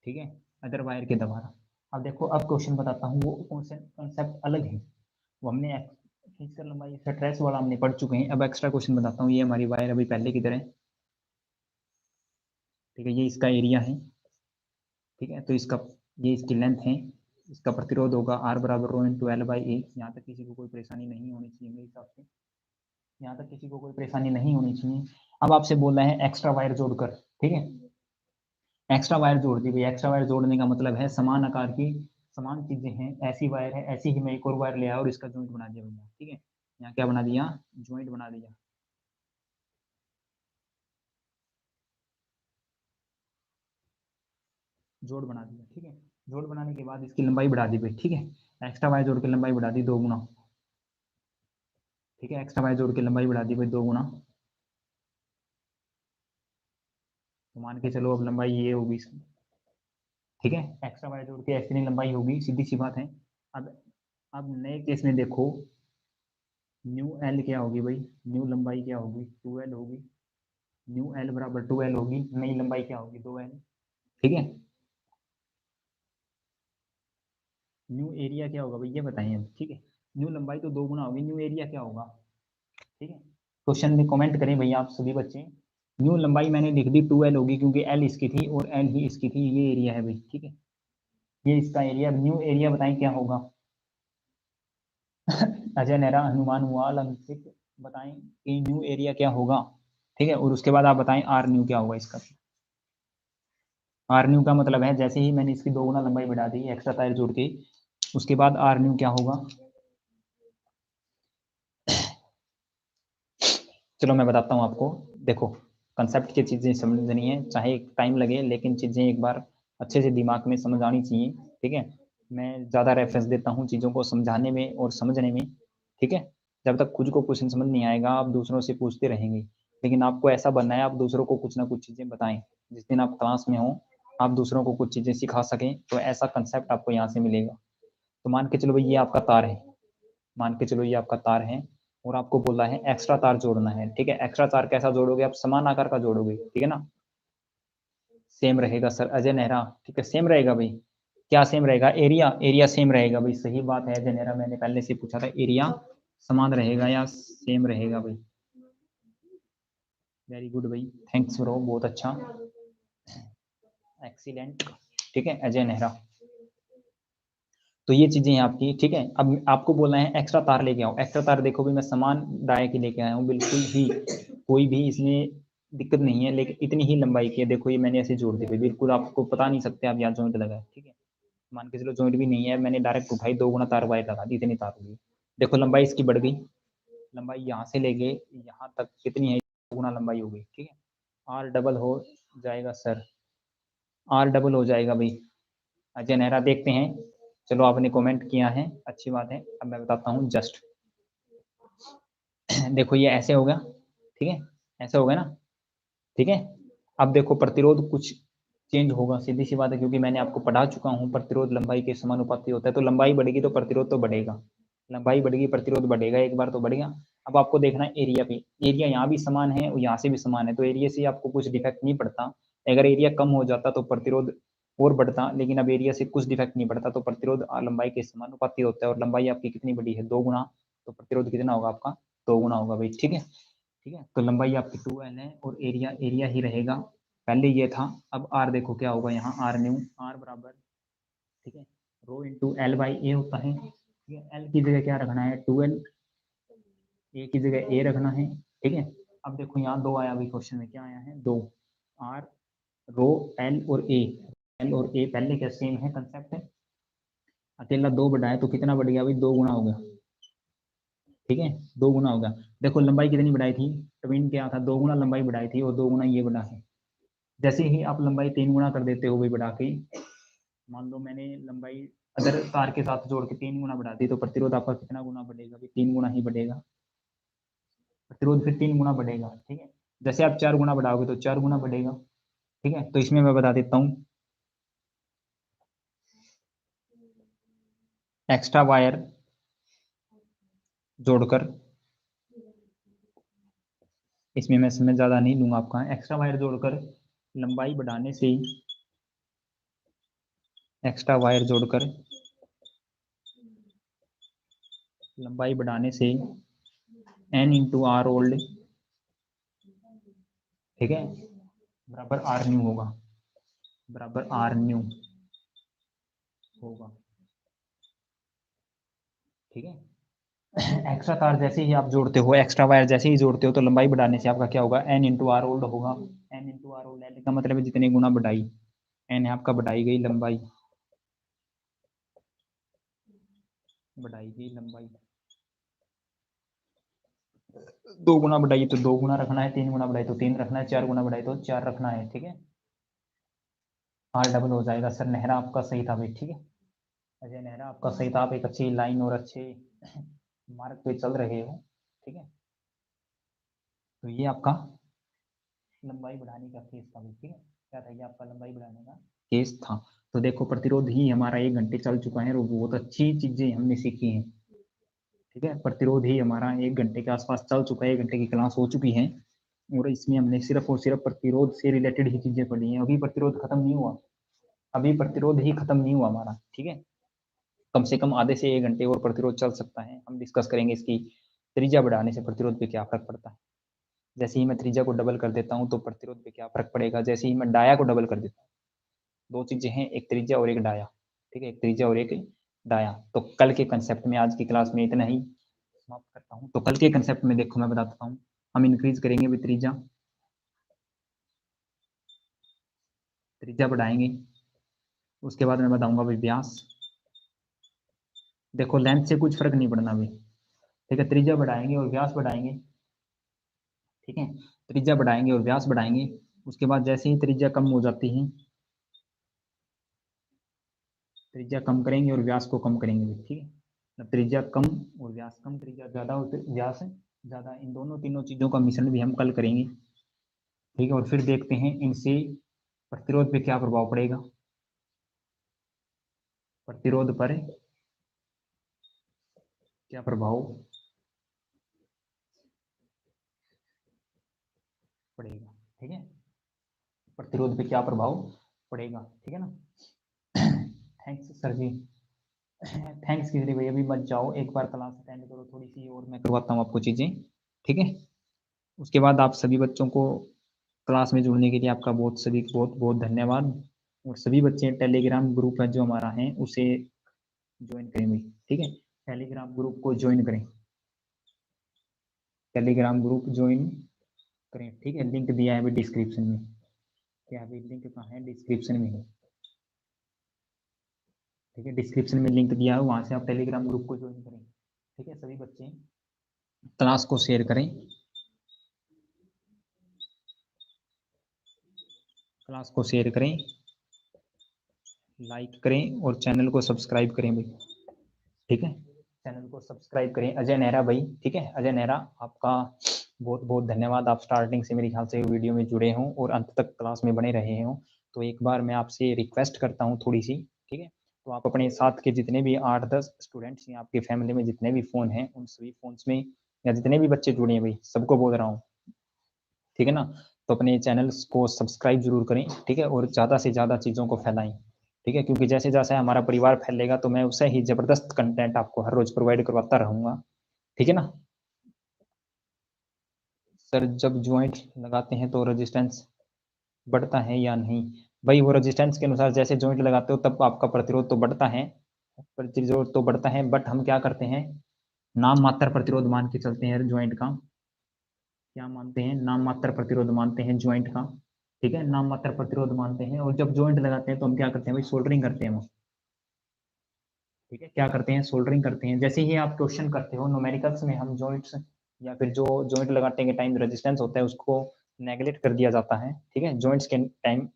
ठीक है? अदर वायर के द्वारा। अब देखो अब क्वेश्चन बताता हूँ वो कॉन्सेप्ट अलग है। वो हमने खींचकर लंबाई इसका ट्रेस वाला हमने पढ़ चुके हैं। अब एक्स्ट्रा क्वेश्चन बताता हूँ। ये हमारी वायर अभी पहले की तरह, ठीक है? ये इसका एरिया है, ठीक है? तो इसका ये इसकी लेंथ है, इसका प्रतिरोध होगा R बराबर रो इंटू एल बाई ए। यहाँ तक किसी को कोई परेशानी नहीं होनी चाहिए मेरे हिसाब से, यहाँ तक किसी को कोई परेशानी नहीं होनी चाहिए। अब आपसे बोल रहे हैं एक्स्ट्रा वायर जोड़कर, ठीक है? एक्स्ट्रा वायर जोड़ दी भाई। एक्स्ट्रा वायर जोड़ने का मतलब है समान आकार की समान चीजें हैं, ऐसी वायर है, ऐसी ही मैं एक और वायर ले आया और इसका जॉइंट बना दिया भैया, ठीक है? यहाँ क्या बना दिया? जॉइंट बना दिया, जोड़ बना दिया, ठीक है? जोड़ बनाने के बाद इसकी लंबाई बढ़ा दी भाई, ठीक है? एक्स्ट्रा वायर जोड़ के लंबाई बढ़ा दी 2 गुना, ठीक है? एक्स्ट्रा वायर जोड़ के लंबाई बढ़ा दी भाई 2 गुना। तो मान के चलो अब लंबाई ये होगी इसकी, ठीक है? एक्स्ट्रा वायर जोड़ के इतनी लंबाई होगी, सीधी सी बात है। अब अब नए केस में देखो, न्यू एल क्या होगी भाई? न्यू लंबाई क्या होगी? 2L होगी। न्यू एल बराबर 2L होगी। नई लंबाई क्या होगी? 2L, ठीक है? न्यू एरिया क्या होगा भाई ये बताइए अब, ठीक है? न्यू लंबाई तो 2 गुना होगी, न्यू एरिया क्या होगा? ठीक है? क्वेश्चन में कमेंट करें भैया आप सभी बच्चे। न्यू लंबाई मैंने लिख दी 2L होगी क्योंकि L इसकी थी और L ही इसकी थी। ये एरिया है भाई, ठीक है? ये इसका एरिया। न्यू एरिया बताएं क्या होगा? अजय नेहरा अनुमान हुआ अंकित बताएं कि न्यू एरिया क्या होगा, ठीक है? और उसके बाद आप बताएं आर न्यू क्या होगा इसका। आर न्यू का मतलब है जैसे ही मैंने इसकी 2 गुना लंबाई बढ़ा दी एक्स्ट्रा टायर जोड़ के, उसके बाद आर न्यू क्या होगा? चलो मैं बताता हूँ आपको। देखो कंसेप्ट की चीज़ें समझनी है, चाहे टाइम लगे लेकिन चीज़ें एक बार अच्छे से दिमाग में समझ आनी चाहिए, ठीक है? मैं ज़्यादा रेफरेंस देता हूँ चीज़ों को समझाने में और समझने में, ठीक है? जब तक खुद को क्वेश्चन समझ नहीं आएगा आप दूसरों से पूछते रहेंगे, लेकिन आपको ऐसा बनना है आप दूसरों को कुछ ना कुछ चीज़ें बताएं। जिस दिन आप क्लास में हो आप दूसरों को कुछ चीज़ें सिखा सकें, तो ऐसा कंसेप्ट आपको यहाँ से मिलेगा। तो मान के चलो भाई ये आपका तार है, मान के चलो ये आपका तार है और आपको बोला है एक्स्ट्रा तार जोड़ना है, ठीक है? एक्स्ट्रा तार कैसा जोड़ोगे आप? समान आकार का जोड़ोगे, ठीक है ना? सेम रहेगा सर अजय नेहरा, ठीक है? सेम रहेगा भाई। क्या सेम रहेगा? एरिया, एरिया सेम रहेगा भाई। सही बात है अजय नेहरा, मैंने पहले से पूछा था एरिया समान रहेगा या सेम रहेगा भाई? वेरी गुड भाई, थैंक्स ब्रो, बहुत अच्छा, एक्सीलेंट, ठीक है अजय नेहरा। तो ये चीजें हैं आपकी, ठीक है? अब आपको बोलना है एक्स्ट्रा तार लेके आओ। एक्स्ट्रा तार देखो भी मैं समान डाय की लेके आया हूँ, बिल्कुल ही कोई भी इसमें दिक्कत नहीं है, लेकिन इतनी ही लंबाई की है। देखो ये मैंने ऐसे जोड़ दी, बिल्कुल आपको पता नहीं सकते आप यहाँ जॉइंट लगा है, ठीक है? मान के चलो जॉइंट भी नहीं है, मैंने डायरेक्ट उठाई 2 गुना तार वायर लगा दी, इतनी तार होगी। देखो लंबाई इसकी बढ़ गई, लंबाई यहाँ से लेके यहाँ तक कितनी है? 2 गुना लंबाई हो गई, ठीक है? आर डबल हो जाएगा सर, आर डबल हो जाएगा भाई। अजय नेहरा देखते हैं। चलो आपने कमेंट किया है, अच्छी बात है। अब मैं बताता हूँ जस्ट देखो ये ऐसे होगा, ठीक है? ऐसे हो गया ना, ठीक है? अब देखो प्रतिरोध कुछ चेंज होगा, सीधी सी बात है, क्योंकि मैंने आपको पढ़ा चुका हूँ प्रतिरोध लंबाई के समानुपाती होता है। तो लंबाई बढ़ेगी तो प्रतिरोध तो बढ़ेगा, लंबाई बढ़ेगी प्रतिरोध बढ़ेगा, एक बार तो बढ़ेगा। अब आपको देखना है एरिया पे, एरिया यहाँ भी समान है और यहाँ से भी समान है, तो एरिया से आपको कुछ डिफेक्ट नहीं पड़ता। अगर एरिया कम हो जाता तो प्रतिरोध और बढ़ता, लेकिन अब एरिया से कुछ डिफेक्ट नहीं पड़ता, तो प्रतिरोध लंबाई के समानुपाती होता है। और लंबाई आपकी कितनी बड़ी है? 2 गुना, तो प्रतिरोध कितना होगा आपका? 2 गुना होगा भाई, ठीक है? ठीक है, तो लंबाई आपकी 2L है और एरिया एरिया ही रहेगा, पहले ये था। अब आर देखो क्या होगा यहाँ, आर न्यू, आर बराबर, ठीक है, रो इंटू एल बाई ए होता है, ठीक है? एल की जगह क्या रखना है? 2L, ए की जगह ए रखना है, ठीक है? अब देखो यहाँ 2 आया अभी क्वेश्चन में, क्या आया है? 2, आर रो एल और ए, एल और ए पहले क्या सेम है कंसेप्ट है? अकेला 2 बढ़ाए तो कितना बढ़ गया भाई? 2 गुना हो गया, ठीक है? 2 गुना होगा। देखो लंबाई कितनी बढ़ाई थी? ट्विन क्या था? 2 गुना लंबाई बढ़ाई थी और 2 गुना ये बढ़ा है, जैसे ही आप लंबाई 3 गुना कर देते हो भाई बढ़ा के, मान लो मैंने लंबाई अगर तार के साथ जोड़ के 3 गुना बढ़ा दी, तो प्रतिरोध आपका कितना गुना बढ़ेगा? भाई 3 गुना ही बढ़ेगा, प्रतिरोध फिर 3 गुना बढ़ेगा, ठीक है। जैसे आप 4 गुना बढ़ाओगे तो 4 गुना बढ़ेगा, ठीक है। तो इसमें मैं बता देता हूँ, एक्स्ट्रा वायर जोड़कर, इसमें मैं समय ज़्यादा नहीं लूंगा आपका, एक्स्ट्रा वायर जोड़कर लंबाई बढ़ाने से, एक्स्ट्रा वायर जोड़कर लंबाई बढ़ाने से n इंटू आर ओल्ड, ठीक है, बराबर आर न्यू होगा, बराबर आर न्यू होगा, ठीक है। एक्स्ट्रा तार जैसे ही आप जोड़ते हो, एक्स्ट्रा वायर जैसे ही जोड़ते हो, तो लंबाई बढ़ाने से आपका क्या होगा? n इंटू आर ओल्ड होगा। n इंटू आर ओल्ड का मतलब है जितने गुना बढ़ाई, n है आपका बढ़ाई गई लंबाई, बढ़ाई गई लंबाई, 2 गुना बढ़ाई तो 2 गुना रखना है, 3 गुना बढ़ाई तो 3 रखना है, 4 गुना बढ़ाई तो 4 रखना है, ठीक है। आर डबल हो जाएगा। सर नेहरा आपका सही था भाई, ठीक है। अजय नेहरा आपका सही था, आप एक अच्छी लाइन और अच्छे मार्ग पे चल रहे हो, ठीक है। तो ये आपका लंबाई बढ़ाने का केस था भाई, ठीक है। क्या था ये आपका लंबाई बढ़ाने का केस था। तो देखो प्रतिरोध ही हमारा 1 घंटे चल चुका है और बहुत अच्छी चीजें हमने सीखी हैं, ठीक है। प्रतिरोध ही हमारा 1 घंटे के आसपास चल चुका है, 1 घंटे की क्लास हो चुकी है, और इसमें हमने सिर्फ और सिर्फ प्रतिरोध से रिलेटेड ही चीजें पढ़ी हैं। अभी प्रतिरोध खत्म नहीं हुआ, अभी प्रतिरोध ही खत्म नहीं हुआ हमारा, ठीक है। कम से कम आधे से 1 घंटे और प्रतिरोध चल सकता है। हम डिस्कस करेंगे इसकी त्रिज्या बढ़ाने से प्रतिरोध पे क्या फर्क पड़ता है। जैसे ही मैं त्रिज्या को डबल कर देता हूँ तो प्रतिरोध पे क्या फर्क पड़ेगा, जैसे ही मैं डाया को डबल कर देता हूँ, दो चीजें हैं, एक त्रिज्या और एक डाया, ठीक है, एक त्रिज्या और एक डाया। तो कल के कंसेप्ट में आज की क्लास में इतना ही समाप्त करता हूँ। तो कल के कंसेप्ट में देखो मैं बताता हूँ, हम इंक्रीज करेंगे भी त्रिज्या, त्रिज्या बढ़ाएंगे, उसके बाद मैं बताऊंगा भाई व्यास। देखो लेंथ से कुछ फर्क नहीं पड़ना भाई, ठीक है। त्रिज्या बढ़ाएंगे और व्यास बढ़ाएंगे, ठीक है। त्रिज्या बढ़ाएंगे और व्यास बढ़ाएंगे, उसके बाद जैसे ही त्रिज्या कम हो जाती है, त्रिज्या कम करेंगे और व्यास को कम करेंगे, ठीक है। त्रिज्या कम और व्यास कम, त्रिज्या ज्यादा और व्यास ज्यादा, इन दोनों तीनों चीजों का मिश्रण भी हम कल करेंगे, ठीक है। और फिर देखते हैं इनसे प्रतिरोध पे क्या प्रभाव पड़ेगा, प्रतिरोध पर क्या प्रभाव पड़ेगा, ठीक है। प्रतिरोध पे क्या प्रभाव पड़ेगा, ठीक है ना। थैंक्स सर जी, थैंक्स किसी भाई, अभी मत जाओ, एक बार क्लास अटेंड करो थोड़ी सी, और मैं करवाता हूँ आपको चीजें, ठीक है। उसके बाद आप सभी बच्चों को क्लास में जुड़ने के लिए आपका बहुत सभी बहुत बहुत धन्यवाद। और सभी बच्चे टेलीग्राम ग्रुप है जो हमारा है उसे ज्वाइन करें भाई, ठीक है। टेलीग्राम ग्रुप को ज्वाइन करें, टेलीग्राम ग्रुप ज्वाइन करें, ठीक है। लिंक दिया है अभी डिस्क्रिप्शन में, क्या अभी लिंक कहाँ है? डिस्क्रिप्शन में है, ठीक है। डिस्क्रिप्शन में लिंक दिया है, वहां से आप टेलीग्राम ग्रुप को ज्वाइन करें, ठीक है। सभी बच्चे क्लास को शेयर करें, क्लास को शेयर करें, लाइक करें और चैनल को सब्सक्राइब करें भाई, ठीक है। चैनल को सब्सक्राइब करें। अजय नेहरा भाई, ठीक है, अजय नेहरा आपका बहुत बहुत धन्यवाद। आप स्टार्टिंग से मेरे ख्याल से वीडियो में जुड़े हों और अंत तक क्लास में बने रहे हों। तो एक बार मैं आपसे रिक्वेस्ट करता हूँ थोड़ी सी, ठीक है। तो आप अपने साथ के जितने भी 8-10 स्टूडेंट्स हैं, आपकी फैमिली में जितने भी फ़ोन हैं, उन सभी फ़ोन्स में या जितने भी बच्चे जुड़े हैं भाई, सबको बोल रहा हूँ, ठीक है ना। तो अपने चैनल्स को सब्सक्राइब जरूर करें, ठीक है, और ज़्यादा से ज़्यादा चीज़ों को फैलाएं, ठीक है। क्योंकि जैसे जैसे हमारा परिवार फैलेगा तो मैं उससे ही ज़बरदस्त कंटेंट आपको हर रोज़ प्रोवाइड करवाता रहूँगा, ठीक है ना। सर जब जॉइंट लगाते हैं तो रेजिस्टेंस बढ़ता है या नहीं? भाई वो रेजिस्टेंस के अनुसार जैसे जॉइंट लगाते हो तब आपका प्रतिरोध तो बढ़ता है, प्रतिरोध तो बढ़ता है, बट हम क्या करते हैं, नाम मात्र प्रतिरोध मान के चलते हैं ज्वाइंट का। क्या मानते हैं? नाम मात्र प्रतिरोध मानते हैं ज्वाइंट का, ठीक है। नाम मात्र प्रतिरोध मानते हैं, और जब ज्वाइंट लगाते हैं तो हम क्या करते हैं भाई, सोल्डरिंग करते हैं, ठीक है। क्या करते हैं? सोल्डरिंग करते हैं। जैसे ही आप क्वेश्चन करते हो न्यूमेरिकल्स में, हम जॉइंट्स या फिर जो जॉइंट लगाने के टाइम रेजिस्टेंस होता है उसको नेगलेक्ट कर दिया जाता है, ठीक है, जॉइंट्स के टाइम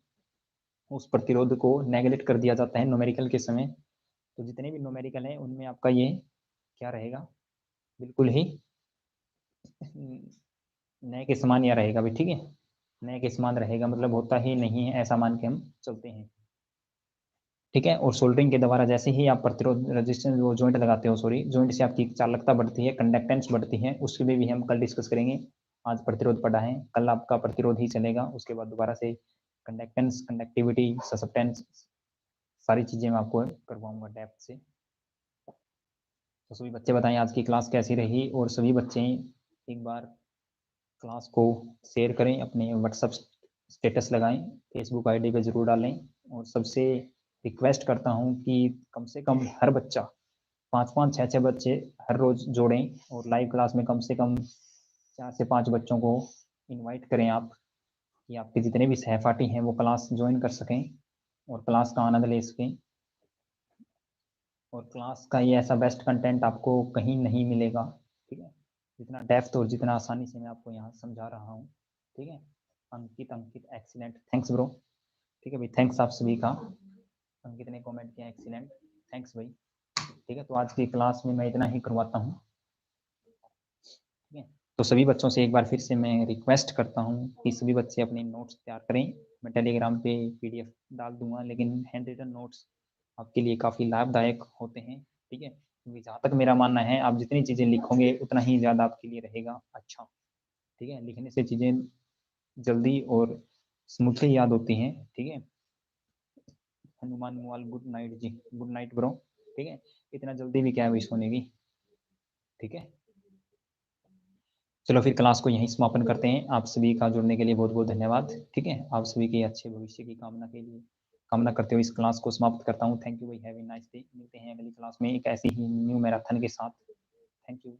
उस प्रतिरोध को नेगलेक्ट कर दिया जाता है न्यूमेरिकल के समय। तो जितने भी न्यूमेरिकल हैं उनमें आपका ये क्या रहेगा, बिल्कुल ही नए के समान या रहेगा भी, ठीक है, नए के समान रहेगा, मतलब होता ही नहीं है ऐसा मान के हम चलते हैं, ठीक है। और सोल्डरिंग के द्वारा जैसे ही आप प्रतिरोध रेजिस्टेंस वो जॉइंट लगाते हो, सॉरी, जॉइंट से आपकी चालकता बढ़ती है, कंडक्टेंस बढ़ती है, उसके भी हम कल डिस्कस करेंगे। आज प्रतिरोध पढ़ा है, कल आपका प्रतिरोध ही चलेगा, उसके बाद दोबारा से कंडक्टेंस, कंडक्टिविटी, ससेप्टेंस, सारी चीजें मैं आपको करवाऊंगा डेप्थ से। तो सभी बच्चे बताएं आज की क्लास कैसी रही, और सभी बच्चे एक बार क्लास को शेयर करें, अपने व्हाट्सएप स्टेटस लगाएं, फेसबुक आईडी पे जरूर डालें, और सबसे रिक्वेस्ट करता हूं कि कम से कम हर बच्चा 5-5, 6-6 बच्चे हर रोज जोड़ें, और लाइव क्लास में कम से कम 4 से 5 बच्चों को इनवाइट करें आप, कि आपके जितने भी सहपाठी हैं वो क्लास ज्वाइन कर सकें और क्लास का आनंद ले सकें। और क्लास का ये ऐसा बेस्ट कंटेंट आपको कहीं नहीं मिलेगा, ठीक है, जितना डेप्थ और जितना आसानी से मैं आपको यहाँ समझा रहा हूँ, ठीक है। अंकित अंकित एक्सीलेंट, थैंक्स ब्रो, ठीक है भाई, थैंक्स आप सभी का। अंकित ने कमेंट किया एक्सीलेंट, थैंक्स भाई, ठीक है। तो आज की क्लास में मैं इतना ही करवाता हूँ, ठीक है। तो सभी बच्चों से एक बार फिर से मैं रिक्वेस्ट करता हूँ कि सभी बच्चे अपने नोट्स तैयार करें। मैं टेलीग्राम पे पीडीएफ डाल दूंगा, लेकिन हैंड रिटन नोट्स आपके लिए काफ़ी लाभदायक होते हैं, ठीक है, क्योंकि जहाँ तक मेरा मानना है आप जितनी चीज़ें लिखोगे उतना ही ज़्यादा आपके लिए रहेगा अच्छा, ठीक है। लिखने से चीज़ें जल्दी और स्मूथली याद होती हैं, ठीक है। हनुमान मुआल गुड नाइट जी, गुड नाइट ब्रो, ठीक है। इतना जल्दी भी क्या है विश होने की, ठीक है। चलो फिर क्लास को यहीं समापन करते हैं। आप सभी का जुड़ने के लिए बहुत बहुत धन्यवाद, ठीक है। आप सभी के अच्छे भविष्य की कामना के लिए कामना करते हुए इस क्लास को समाप्त करता हूँ। थैंक यू भाई, हैव ए नाइस डे। मिलते हैं अगली क्लास में एक ऐसी ही न्यू मैराथन के साथ। Thank you.